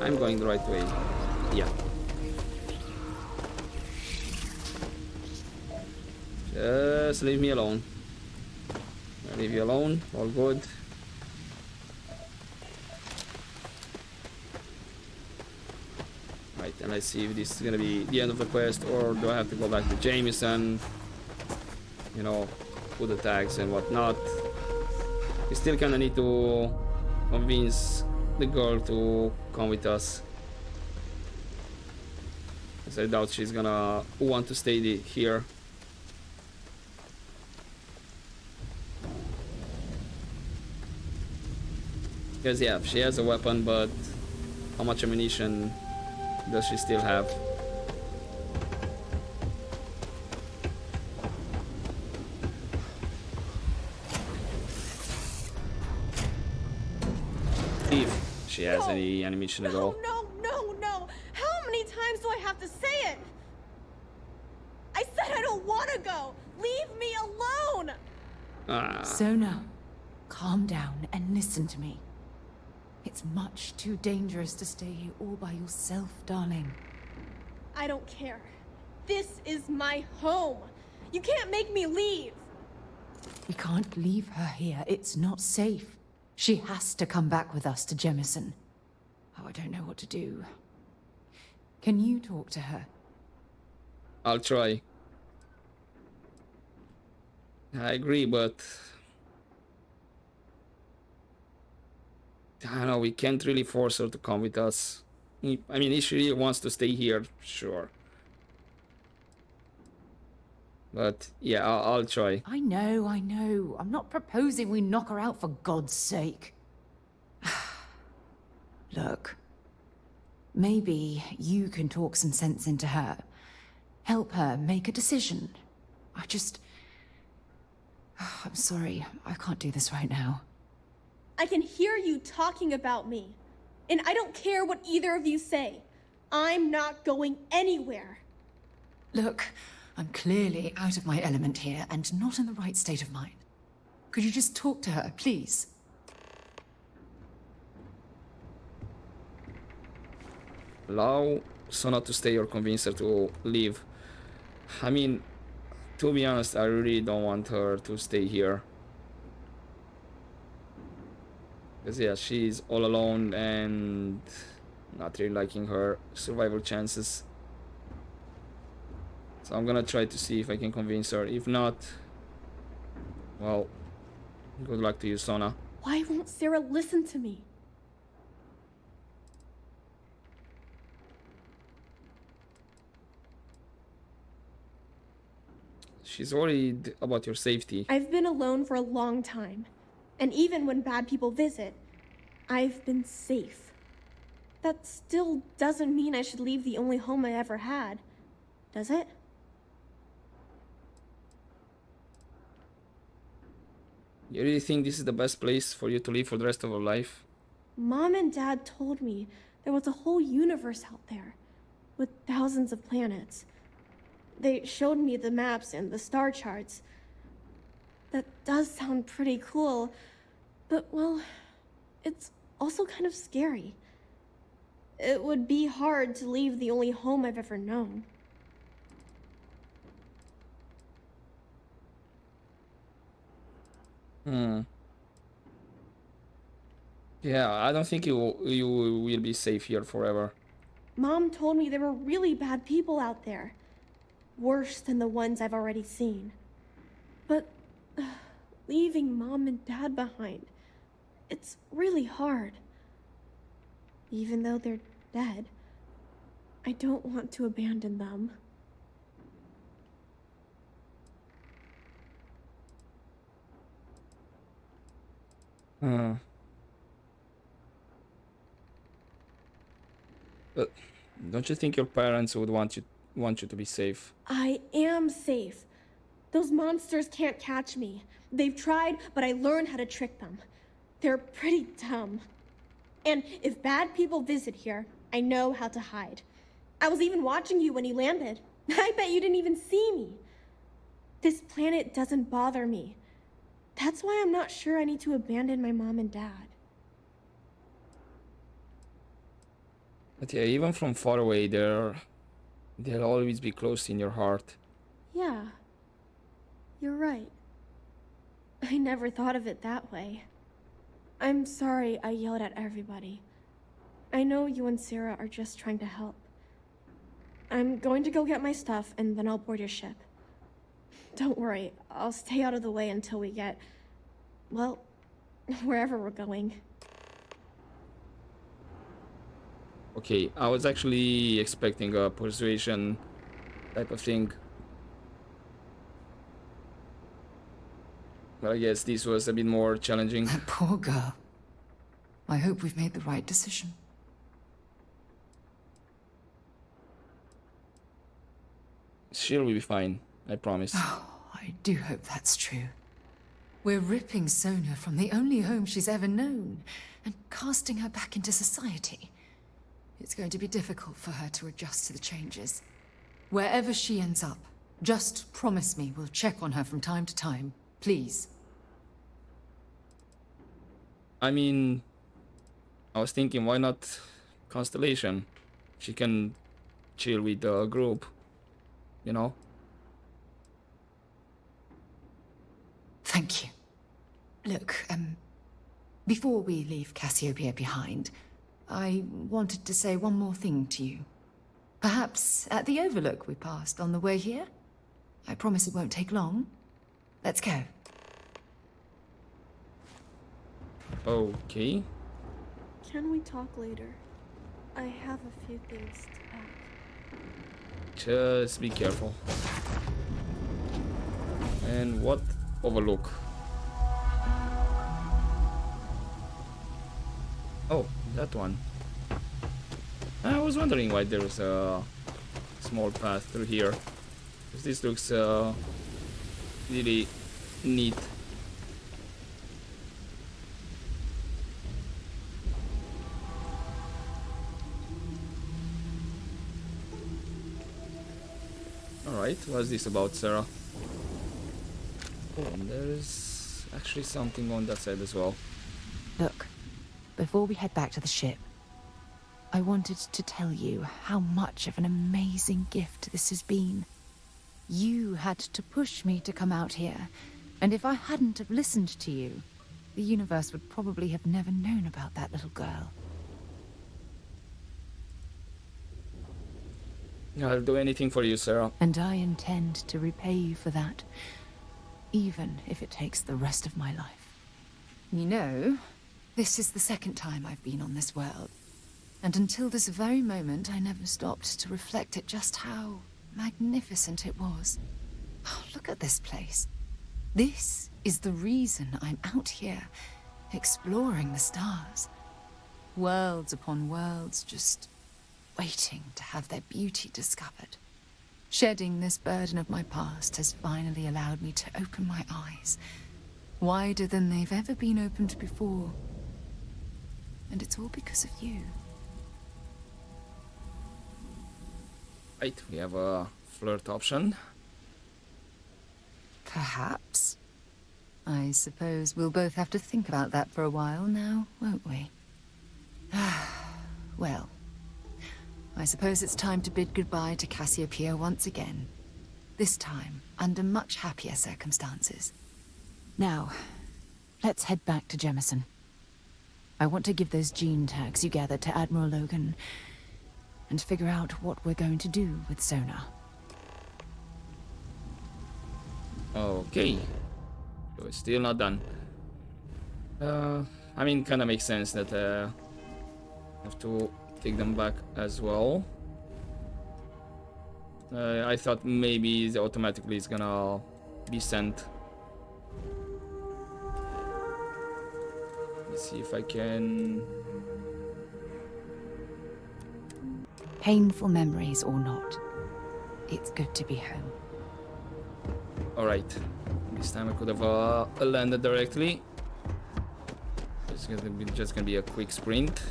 S1: I'm going the right way. Yeah. Just leave me alone. I'll leave you alone. All good. Right, and let's see if this is gonna be the end of the quest, or do I have to go back to Jameson? You know, put the tags and whatnot. We still kinda need to convince the girl to come with us. Because I doubt she's gonna want to stay here. Because yeah, she has a weapon, but how much ammunition does she still have? If she has any ammunition at all.
S12: No. How many times do I have to say it? I said I don't want to go. Leave me alone.
S8: Sona, calm down and listen to me. It's much too dangerous to stay here all by yourself, darling.
S12: I don't care. This is my home. You can't make me leave.
S8: We can't leave her here. It's not safe. She has to come back with us to Jemison. Oh, I don't know what to do. Can you talk to her?
S1: I'll try. I agree, but I don't know, we can't really force her to come with us. I mean, if she really wants to stay here, sure. But yeah, I'll try.
S8: I know. I'm not proposing we knock her out, for God's sake. Look, maybe you can talk some sense into her. Help her make a decision. I'm sorry, I can't do this right now.
S12: I can hear you talking about me. And I don't care what either of you say. I'm not going anywhere.
S8: Look, I'm clearly out of my element here and not in the right state of mind. Could you just talk to her, please?
S1: Allow Sona to stay or convince her to leave. I mean, to be honest, I really don't want her to stay here. Because yeah, she's all alone and not really liking her survival chances. So I'm gonna try to see if I can convince her. If not, well, good luck to you, Sona.
S12: Why won't Sarah listen to me?
S1: She's worried about your safety.
S12: I've been alone for a long time. And even when bad people visit, I've been safe. That still doesn't mean I should leave the only home I ever had, does it?
S1: You really think this is the best place for you to live for the rest of your life?
S12: Mom and Dad told me there was a whole universe out there, with thousands of planets. They showed me the maps and the star charts. That does sound pretty cool, but, well, it's also kind of scary. It would be hard to leave the only home I've ever known.
S1: Yeah, I don't think you will be safe here forever.
S12: Mom told me there were really bad people out there. Worse than the ones I've already seen. But leaving Mom and Dad behind, it's really hard. Even though they're dead, I don't want to abandon them.
S1: But don't you think your parents would want you to be safe?
S12: I am safe. Those monsters can't catch me. They've tried, but I learned how to trick them. They're pretty dumb. And if bad people visit here, I know how to hide. I was even watching you when you landed. I bet you didn't even see me. This planet doesn't bother me. That's why I'm not sure I need to abandon my mom and dad.
S1: But yeah, even from far away, they'll always be close in your heart.
S12: Yeah. You're right. I never thought of it that way. I'm sorry I yelled at everybody. I know you and Sarah are just trying to help. I'm going to go get my stuff and then I'll board your ship. Don't worry, I'll stay out of the way until we get, well, wherever we're going.
S1: Okay, I was actually expecting a persuasion type of thing. But I guess this was a bit more challenging.
S8: That poor girl. I hope we've made the right decision.
S1: She'll be fine, I promise.
S8: Oh, I do hope that's true. We're ripping Sona from the only home she's ever known and casting her back into society. It's going to be difficult for her to adjust to the changes. Wherever she ends up, just promise me we'll check on her from time to time, please.
S1: I mean, I was thinking, why not Constellation? She can chill with the group, you know?
S8: Thank you. Look, before we leave Cassiopeia behind, I wanted to say one more thing to you. Perhaps at the overlook we passed on the way here? I promise it won't take long. Let's go.
S1: Okay.
S12: Can we talk later? I have a few things to pack.
S1: Just be careful. And what overlook? Oh, that one. I was wondering why there was a small path through here. Because this looks really neat. Alright, what's this about, Sarah? Oh, and there's actually something on that side as well.
S4: Look, before we head back to the ship, I wanted to tell you how much of an amazing gift this has been. You had to push me to come out here, and if I hadn't have listened to you, the universe would probably have never known about that little girl.
S1: I'll do anything for you, Sarah.
S4: And I intend to repay you for that, even if it takes the rest of my life.
S8: You know, this is the second time I've been on this world. And until this very moment, I never stopped to reflect at just how magnificent it was. Oh, look at this place. This is the reason I'm out here, exploring the stars. Worlds upon worlds, just waiting to have their beauty discovered. Shedding this burden of my past has finally allowed me to open my eyes, wider than they've ever been opened before. And it's all because of you.
S1: Right, we have a flirt option.
S8: Perhaps. I suppose we'll both have to think about that for a while now, won't we? Well, I suppose it's time to bid goodbye to Cassiopeia once again. This time, under much happier circumstances.
S4: Now, let's head back to Jemison. I want to give those gene tags you gathered to Admiral Logan, and figure out what we're going to do with Sona.
S1: Okay. So it's still not done. I mean, kinda makes sense that have to take them back as well. I thought maybe it automatically is gonna be sent. Let's see if I can...
S4: Painful memories or not, it's good to be home.
S1: Alright. This time I could have landed directly. It's just gonna be a quick sprint.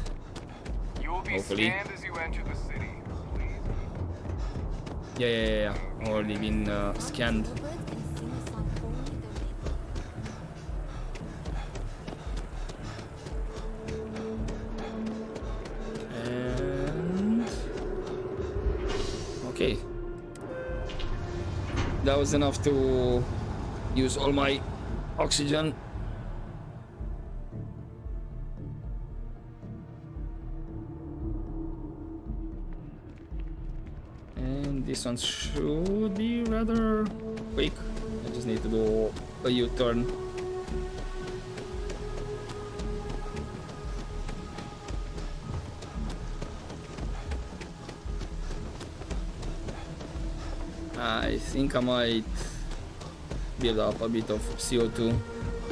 S13: You will be
S1: Hopefully.
S13: scanned as you enter the city. Please.
S1: Yeah. Already been scanned. Okay. That was enough to use all my oxygen. And this one should be rather quick. I just need to do a U-turn. I think I might build up a bit of CO2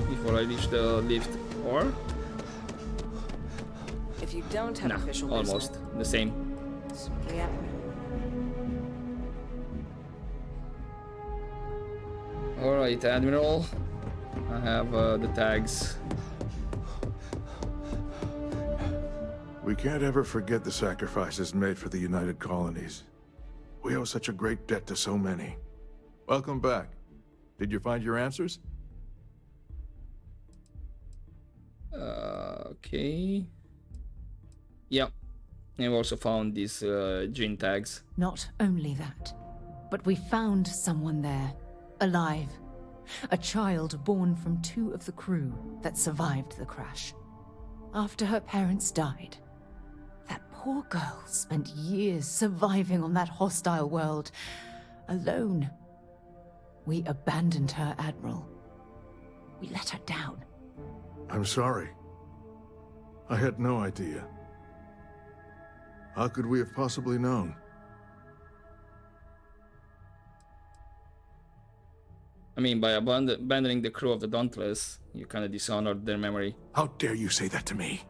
S1: before I reach the lift, or?
S2: If you don't have official
S1: almost
S2: business,
S1: the same.
S2: simply act.
S1: Alright, Admiral. I have the tags.
S7: We can't ever forget the sacrifices made for the United Colonies. We owe such a great debt to so many. Welcome back. Did you find your answers?
S1: Okay. Yep. I've also found these gene tags.
S4: Not only that, but we found someone there, alive. A child born from 2 of the crew that survived the crash. After her parents died, that poor girl spent years surviving on that hostile world, alone. We abandoned her, Admiral. We let her down.
S7: I'm sorry. I had no idea. How could we have possibly known?
S1: I mean, by abandoning the crew of the Dauntless, you kind of dishonored their memory.
S7: How dare you say that to me?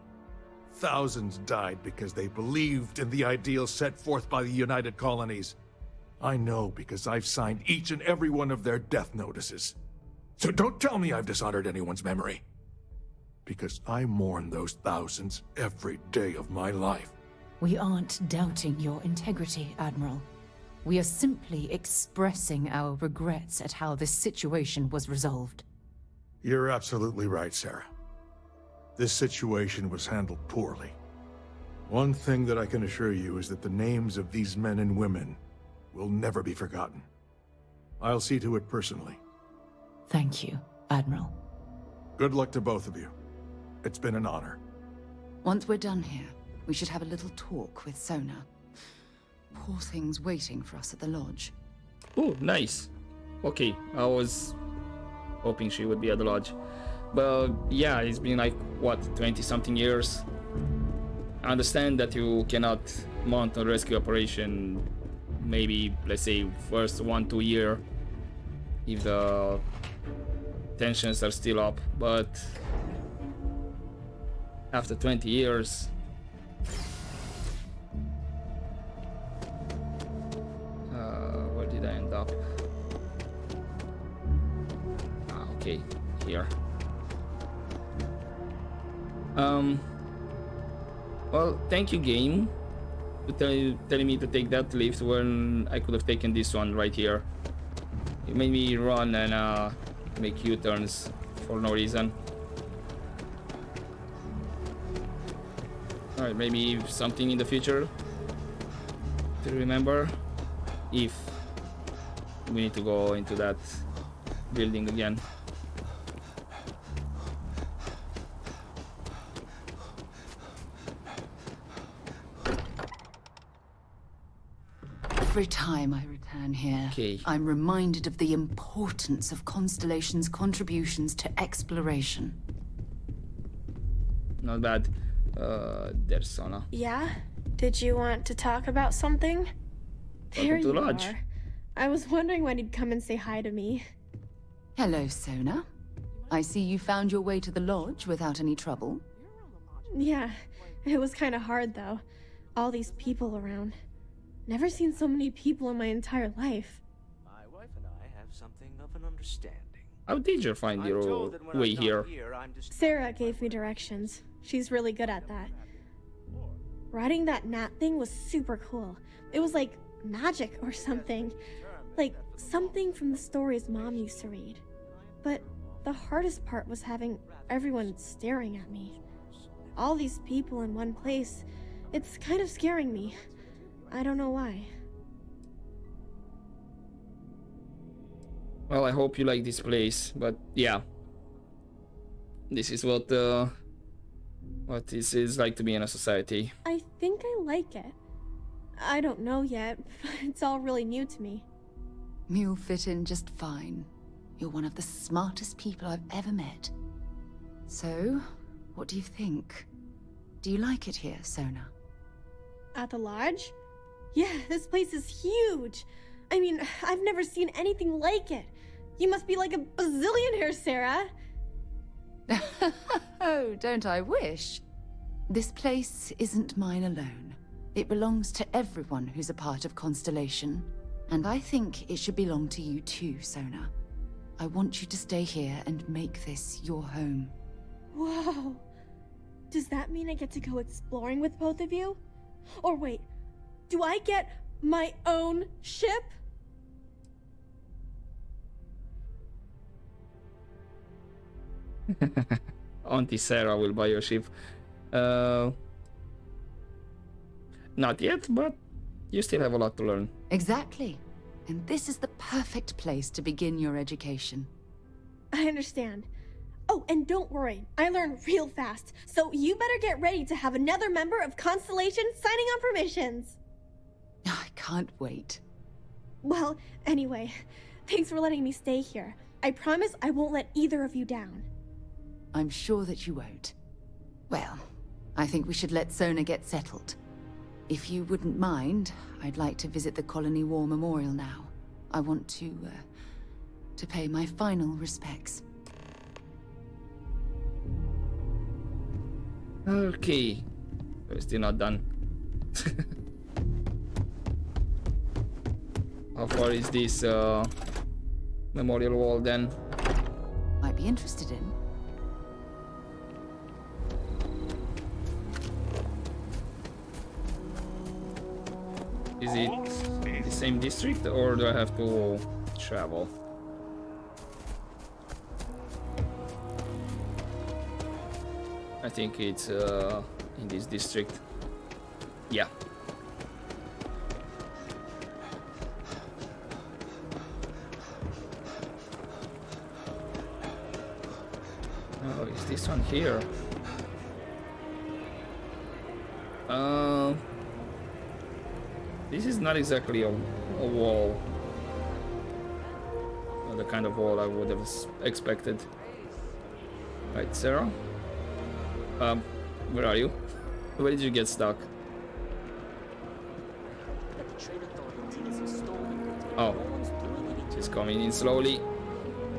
S7: Thousands died because they believed in the ideals set forth by the United Colonies. I know because I've signed each and every one of their death notices. So don't tell me I've dishonored anyone's memory. Because I mourn those thousands every day of my life.
S4: We aren't doubting your integrity, Admiral. We are simply expressing our regrets at how this situation was resolved.
S7: You're absolutely right, Sarah. This situation was handled poorly. One thing that I can assure you is that the names of these men and women will never be forgotten. I'll see to it personally.
S4: Thank you, Admiral.
S7: Good luck to both of you. It's been an honor.
S8: Once we're done here, we should have a little talk with Sona. Poor thing's waiting for us at the lodge.
S1: Oh, nice. Okay, I was hoping she would be at the lodge. But yeah, it's been like, what, 20-something years? I understand that you cannot mount a rescue operation maybe, let's say, first 1-2 year if the tensions are still up, but after 20 years... where did I end up? Okay, here. Well, thank you, game, for telling me to take that lift when I could have taken this one right here. It made me run and make U-turns for no reason. Alright, maybe something in the future to remember if we need to go into that building again.
S8: Every time I return here, I'm reminded of the importance of Constellation's contributions to exploration.
S1: Not bad. There's Sona.
S12: Yeah? Did you want to talk about something? There you are. I was wondering when he'd come and say hi to me.
S8: Hello, Sona. I see you found your way to the lodge without any trouble.
S12: Yeah, it was kind of hard though. All these people around. Never seen so many people in my entire life.
S14: My wife and I have something of an understanding.
S1: How did you find your way here?
S12: Sarah gave me directions. She's really good at that. Riding that gnat thing was super cool. It was like magic or something. Like something from the stories Mom used to read. But the hardest part was having everyone staring at me. All these people in one place. It's kind of scaring me. I don't know why.
S1: Well, I hope you like this place, but yeah, this is what this is like to be in a society.
S12: I think I like it. I don't know yet. It's all really new to me.
S8: You'll fit in just fine. You're one of the smartest people I've ever met. So, what do you think? Do you like it here, Sona?
S12: At the lodge? Yeah, this place is huge. I mean, I've never seen anything like it. You must be like a bazillionaire, Sarah.
S8: Oh, don't I wish? This place isn't mine alone. It belongs to everyone who's a part of Constellation. And I think it should belong to you too, Sona. I want you to stay here and make this your home.
S12: Whoa. Does that mean I get to go exploring with both of you? Or wait, do I get my own ship?
S1: Auntie Sarah will buy your ship. Not yet, but you still have a lot to learn.
S8: Exactly. And this is the perfect place to begin your education.
S12: I understand. Oh, and don't worry, I learn real fast, so you better get ready to have another member of Constellation signing on permissions.
S8: I can't wait.
S12: Well, anyway, thanks for letting me stay here. I promise I won't let either of you down.
S8: I'm sure that you won't. Well, I think we should let Sona get settled. If you wouldn't mind, I'd like to visit the Colony War Memorial now. I want to pay my final respects.
S1: Okay. We're still not done. How far is this memorial wall then?
S8: Might be interested in.
S1: Is it the same district or do I have to travel? I think it's in this district. Yeah. Oh, is this one here? This is not exactly a wall. The kind of wall I would have expected. Right, Sarah? Where are you? Where did you get stuck? Oh, she's coming in slowly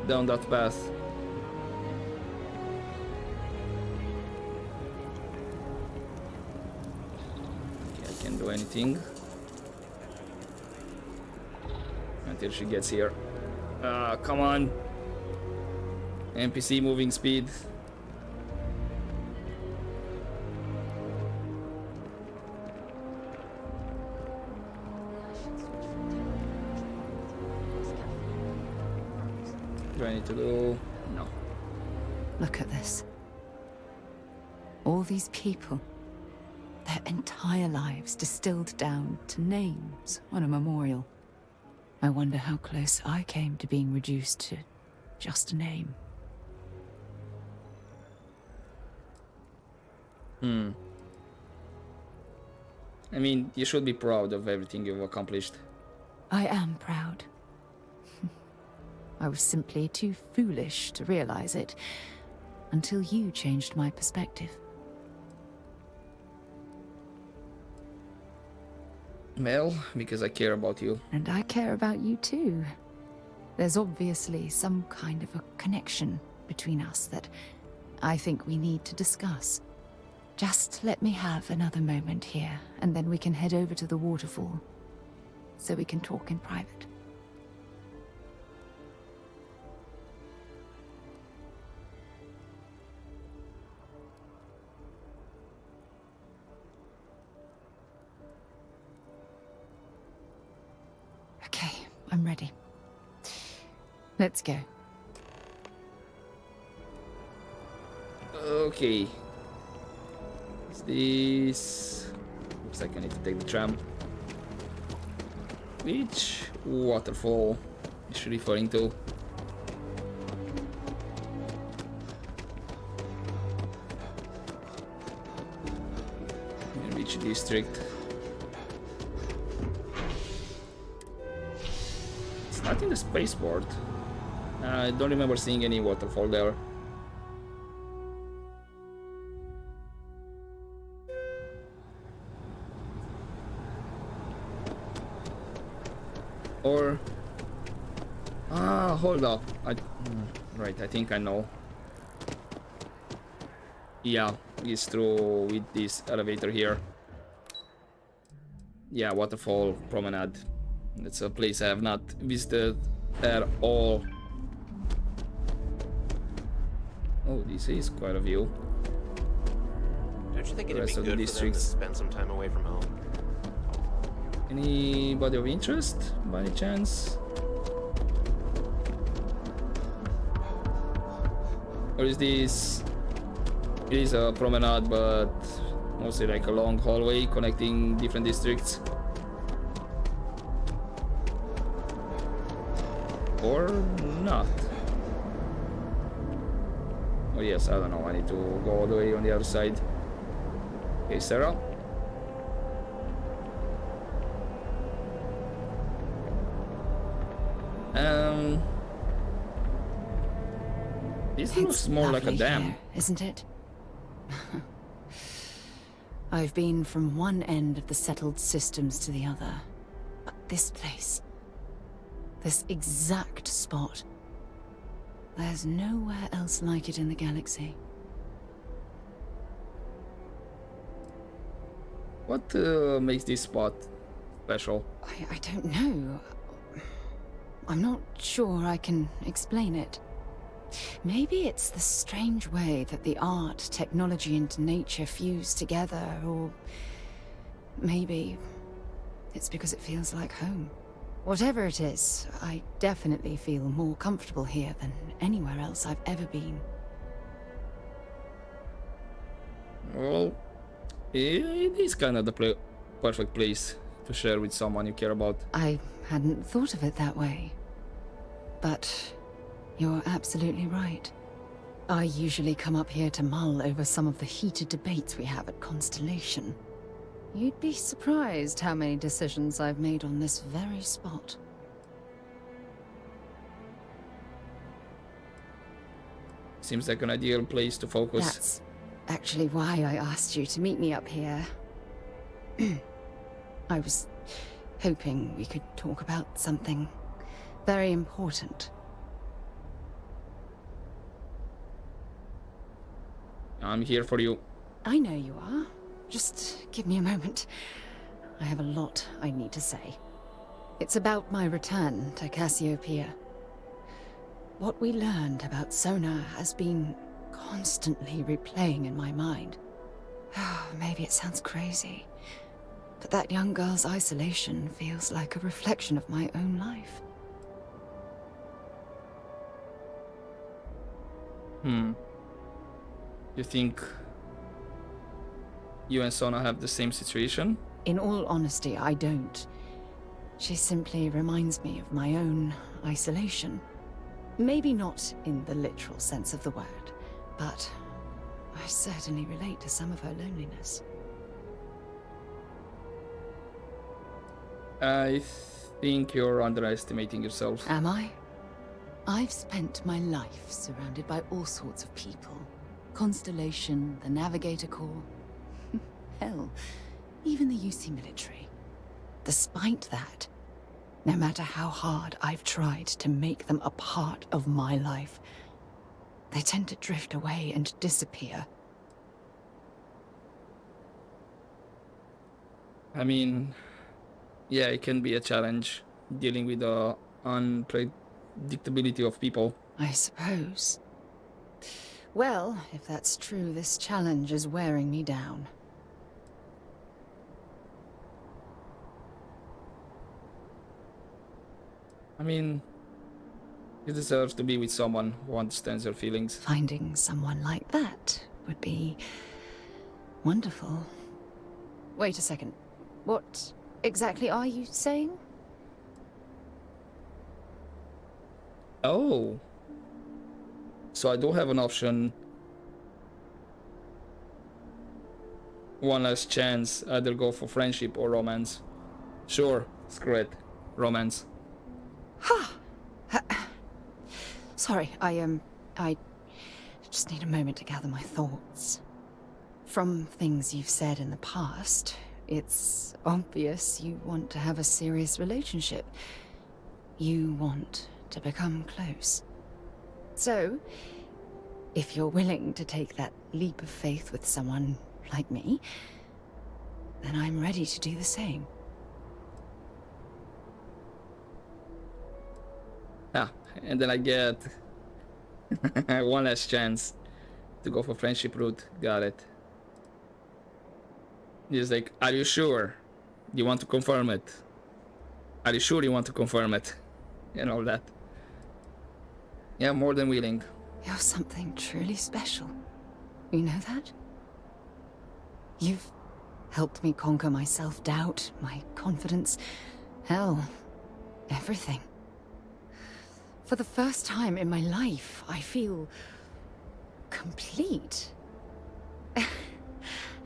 S1: down that path. Okay, I can't do anything until she gets here. Come on. NPC moving speed. Do I need to go? No.
S8: Look at this. All these people. Their entire lives distilled down to names on a memorial. I wonder how close I came to being reduced to just a name.
S1: I mean, you should be proud of everything you've accomplished.
S8: I am proud. I was simply too foolish to realize it until you changed my perspective.
S1: Well, because I care about you.
S8: And I care about you too. There's obviously some kind of a connection between us that I think we need to discuss. Just let me have another moment here, and then we can head over to the waterfall, so we can talk in private. Okay, I'm ready. Let's go.
S1: Okay. Is this... Looks like I need to take the tram. Which waterfall is she referring to? district. It's not in the spaceport. I don't remember seeing any waterfall there. Or hold up. Right, I think I know. Yeah, it's through with this elevator here. Yeah, Waterfall Promenade. It's a place I have not visited at all. Oh, this is quite a view.
S15: Don't you think
S1: The
S15: it'd be
S1: rest of the
S15: good for them to
S1: districts.
S15: spend some time away from home?
S1: Anybody of interest, by any chance? Or is this... It is a promenade, but mostly like a long hallway connecting different districts. Or not. Oh yes, I don't know, I need to go all the way on the other side. Okay, Sarah. This looks more like a dam.
S4: Here, isn't it? I've been from one end of the settled systems to the other. But this place, this exact spot, there's nowhere else like it in the galaxy.
S1: What makes this spot special?
S4: I don't know. I'm not sure I can explain it. Maybe it's the strange way that the art, technology, and nature fuse together, or maybe it's because it feels like home. Whatever it is, I definitely feel more comfortable here than anywhere else I've ever been.
S1: Well, it is kind of the perfect place to share with someone you care about.
S4: I hadn't thought of it that way. But you're absolutely right. I usually come up here to mull over some of the heated debates we have at Constellation. You'd be surprised how many decisions I've made on this very spot.
S1: Seems like an ideal place to focus.
S4: That's actually why I asked you to meet me up here. I was hoping we could talk about something very important.
S1: I'm here for you.
S4: I know you are. Just give me a moment. I have a lot I need to say. It's about my return to Cassiopeia. What we learned about Sona has been constantly replaying in my mind. Maybe it sounds crazy, but that young girl's isolation feels like a reflection of my own life.
S1: You think you and Sona have the same situation?
S4: In all honesty, I don't. She simply reminds me of my own isolation. Maybe not in the literal sense of the word, but I certainly relate to some of her loneliness.
S1: I think you're underestimating yourself.
S4: Am I? I've spent my life surrounded by all sorts of people. Constellation, the Navigator Corps. Hell, even the UC military. Despite that, no matter how hard I've tried to make them a part of my life, they tend to drift away and disappear.
S1: I mean, yeah, it can be a challenge dealing with the unpredictability of people.
S4: I suppose. Well, if that's true, this challenge is wearing me down.
S1: I mean, you deserve to be with someone who understands your feelings.
S4: Finding someone like that would be wonderful. Wait a second. What exactly are you saying?
S1: Oh. So I do have an option One last chance. Either go for friendship or romance. Sure, screw it. Romance.
S4: Sorry, I just need a moment to gather my thoughts. From things you've said in the past, it's obvious you want to have a serious relationship. You want to become close. So, if you're willing to take that leap of faith with someone like me, then I'm ready to do the same.
S1: And then I get one last chance to go for friendship route. Got it. He's like, are you sure you want to confirm it? Are you sure you want to confirm it? And all that. Yeah, more than willing.
S4: You're something truly special. You know that? You've helped me conquer my self-doubt, my confidence, hell, everything. For the first time in my life, I feel complete.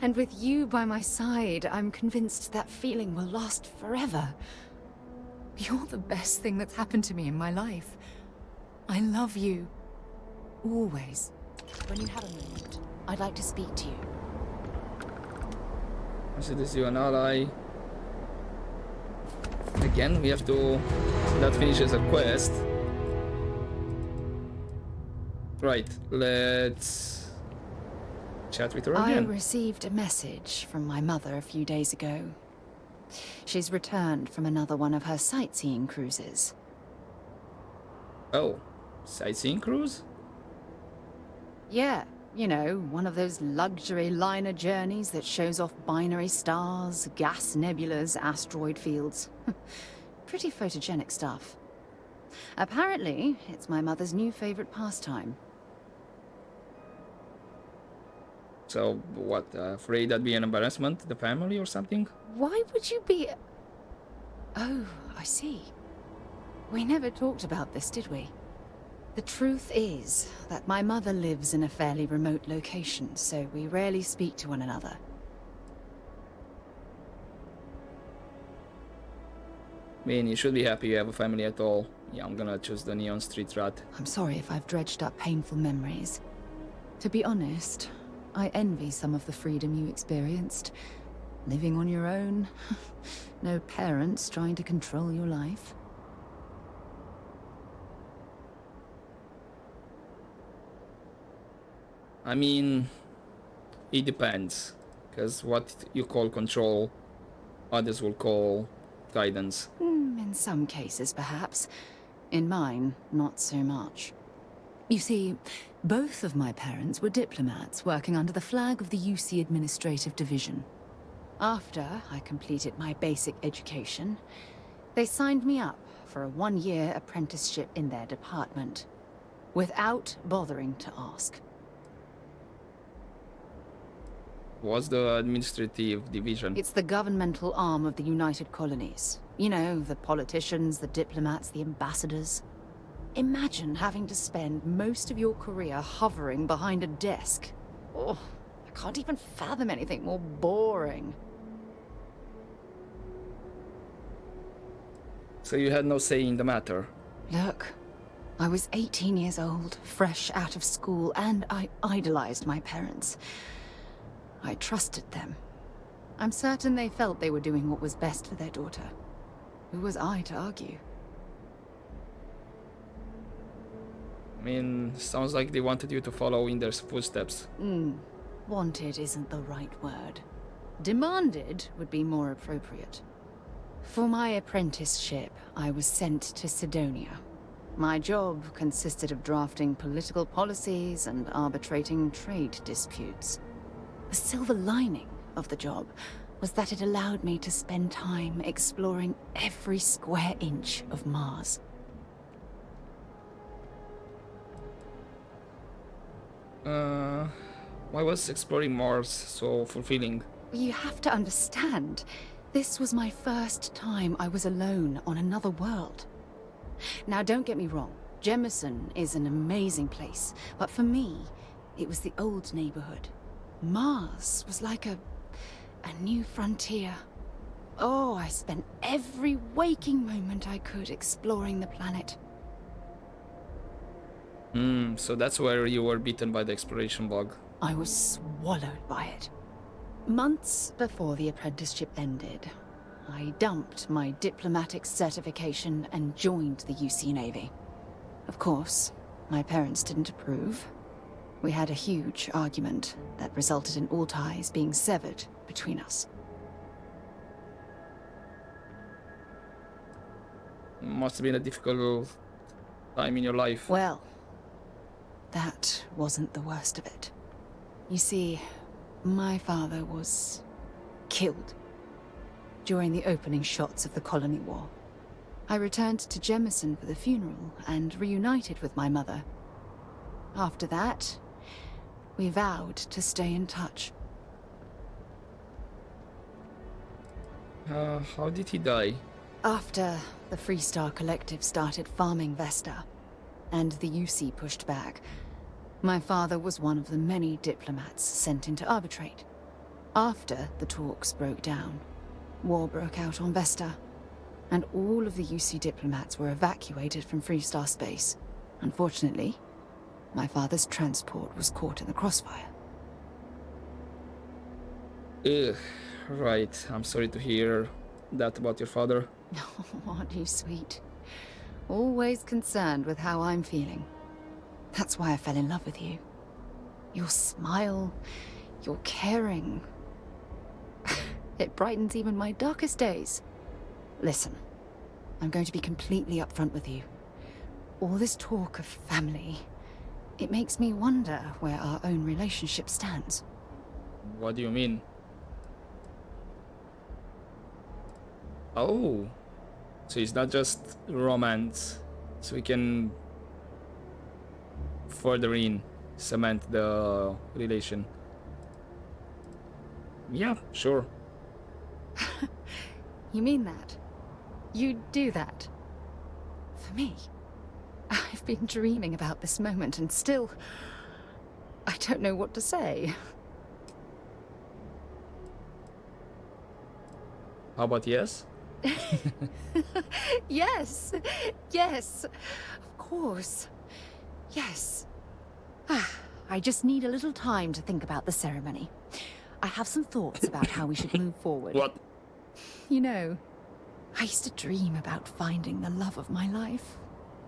S4: And with you by my side, I'm convinced that feeling will last forever. You're the best thing that's happened to me in my life. I love you. Always. When you have a moment, I'd like to speak to you.
S1: Consider you an ally. Again, we have to... That finishes a quest. Right, let's chat with her again.
S4: I received a message from my mother a few days ago. She's returned from another one of her sightseeing cruises.
S1: Oh, sightseeing cruise?
S4: Yeah, you know, one of those luxury liner journeys that shows off binary stars, gas nebulas, asteroid fields. Pretty photogenic stuff. Apparently, it's my mother's new favorite pastime.
S1: So, what, afraid that'd be an embarrassment to the family or something?
S4: Why would you be... Oh, I see. We never talked about this, did we? The truth is that my mother lives in a fairly remote location, so we rarely speak to one another.
S1: I mean, you should be happy you have a family at all. Yeah, I'm gonna choose the Neon Street route.
S4: I'm sorry if I've dredged up painful memories. To be honest, I envy some of the freedom you experienced. Living on your own, no parents trying to control your life.
S1: I mean, it depends. Because what you call control, others will call guidance.
S4: In some cases, perhaps. In mine, not so much. You see, both of my parents were diplomats working under the flag of the UC Administrative Division. After I completed my basic education, they signed me up for a one-year apprenticeship in their department, without bothering to ask.
S1: What's the administrative division?
S4: It's the governmental arm of the United Colonies. You know, the politicians, the diplomats, the ambassadors. Imagine having to spend most of your career hovering behind a desk. Oh, I can't even fathom anything more boring.
S1: So you had no say in the matter?
S4: Look, I was 18 years old, fresh out of school, and I idolized my parents. I trusted them. I'm certain they felt they were doing what was best for their daughter. Who was I to argue?
S1: I mean, sounds like they wanted you to follow in their footsteps.
S4: Wanted isn't the right word. Demanded would be more appropriate. For my apprenticeship, I was sent to Sidonia. My job consisted of drafting political policies and arbitrating trade disputes. The silver lining of the job was that it allowed me to spend time exploring every square inch of Mars.
S1: Why was exploring Mars so fulfilling?
S4: You have to understand, this was my first time I was alone on another world. Now, don't get me wrong, Jemison is an amazing place, but for me, it was the old neighborhood. Mars was like a
S8: A new frontier. Oh, I spent every waking moment I could exploring the planet.
S1: So that's where you were bitten by the exploration bug.
S8: I was swallowed by it. Months before the apprenticeship ended, I dumped my diplomatic certification and joined the UC Navy. Of course, my parents didn't approve. We had a huge argument that resulted in all ties being severed between us.
S1: Must have been a difficult time in your life.
S8: Well, that wasn't the worst of it. You see, my father was killed during the opening shots of the Colony War. I returned to Jemison for the funeral and reunited with my mother. After that, we vowed to stay in touch.
S1: How did he die?
S8: After the Freestar Collective started farming Vesta, and the UC pushed back, my father was one of the many diplomats sent in to arbitrate. After the talks broke down, war broke out on Vesta, and all of the UC diplomats were evacuated from Freestar space. Unfortunately, my father's transport was caught in the crossfire.
S1: Ugh, right. I'm sorry to hear that about your father.
S8: Oh, aren't you sweet? Always concerned with how I'm feeling. That's why I fell in love with you. Your smile, your caring. It brightens even my darkest days. Listen, I'm going to be completely upfront with you. All this talk of family, it makes me wonder where our own relationship stands.
S1: What do you mean? Oh, so it's not just romance, so we can further in cement the relation. Yeah, sure.
S8: You mean that? You'd do that? For me? I've been dreaming about this moment and still... I don't know what to say.
S1: How about yes?
S8: Yes! Yes! Of course. Yes. I just need a little time to think about the ceremony. I have some thoughts about how we should move forward.
S1: What?
S8: You know, I used to dream about finding the love of my life.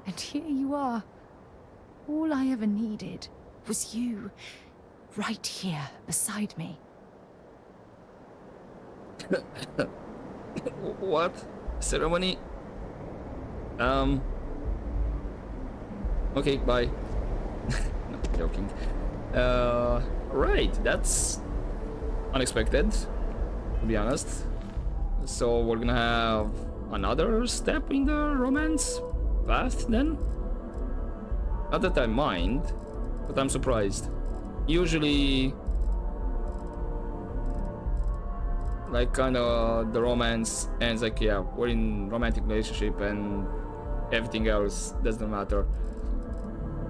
S8: And here you are. All I ever needed was you, right here beside me.
S1: What? Ceremony? Okay, bye. No, joking. Right, that's unexpected, to be honest. So we're gonna have another step in the romance path then? Not that I mind, but I'm surprised. Usually, like, kind of the romance ends like, yeah, we're in romantic relationship and everything else doesn't matter.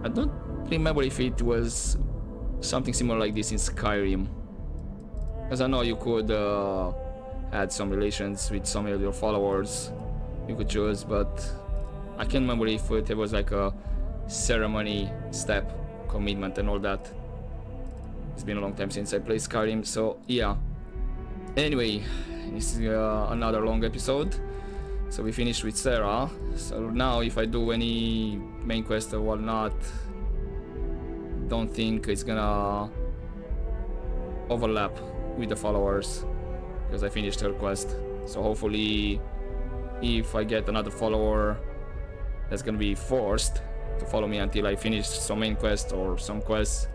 S1: I don't remember if it was something similar like this in Skyrim, because I know you could add some relations with some of your followers you could choose, but I can't remember if it was like a ceremony, step, commitment and all that. It's been a long time since I played Skyrim, so yeah. Anyway, this is another long episode. So we finished with Sarah. So now if I do any main quest or whatnot, don't think it's gonna overlap with the followers, because I finished her quest. So hopefully if I get another follower that's gonna be forced to follow me until I finish some main quest or some quests,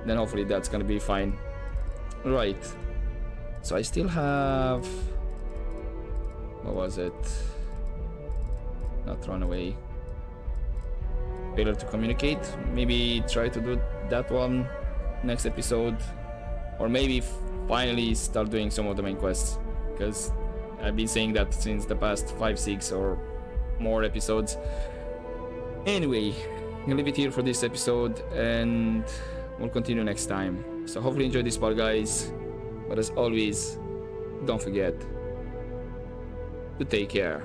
S1: then hopefully that's gonna be fine. Right. So I still have... what was it? Not run away. Failure to communicate. Maybe try to do that one next episode. Or maybe finally start doing some of the main quests. Because I've been saying that since the past 5, 6 or more episodes. Anyway, I'm gonna leave it here for this episode and we'll continue next time. So hopefully you enjoyed this part, guys. But as always, don't forget to take care.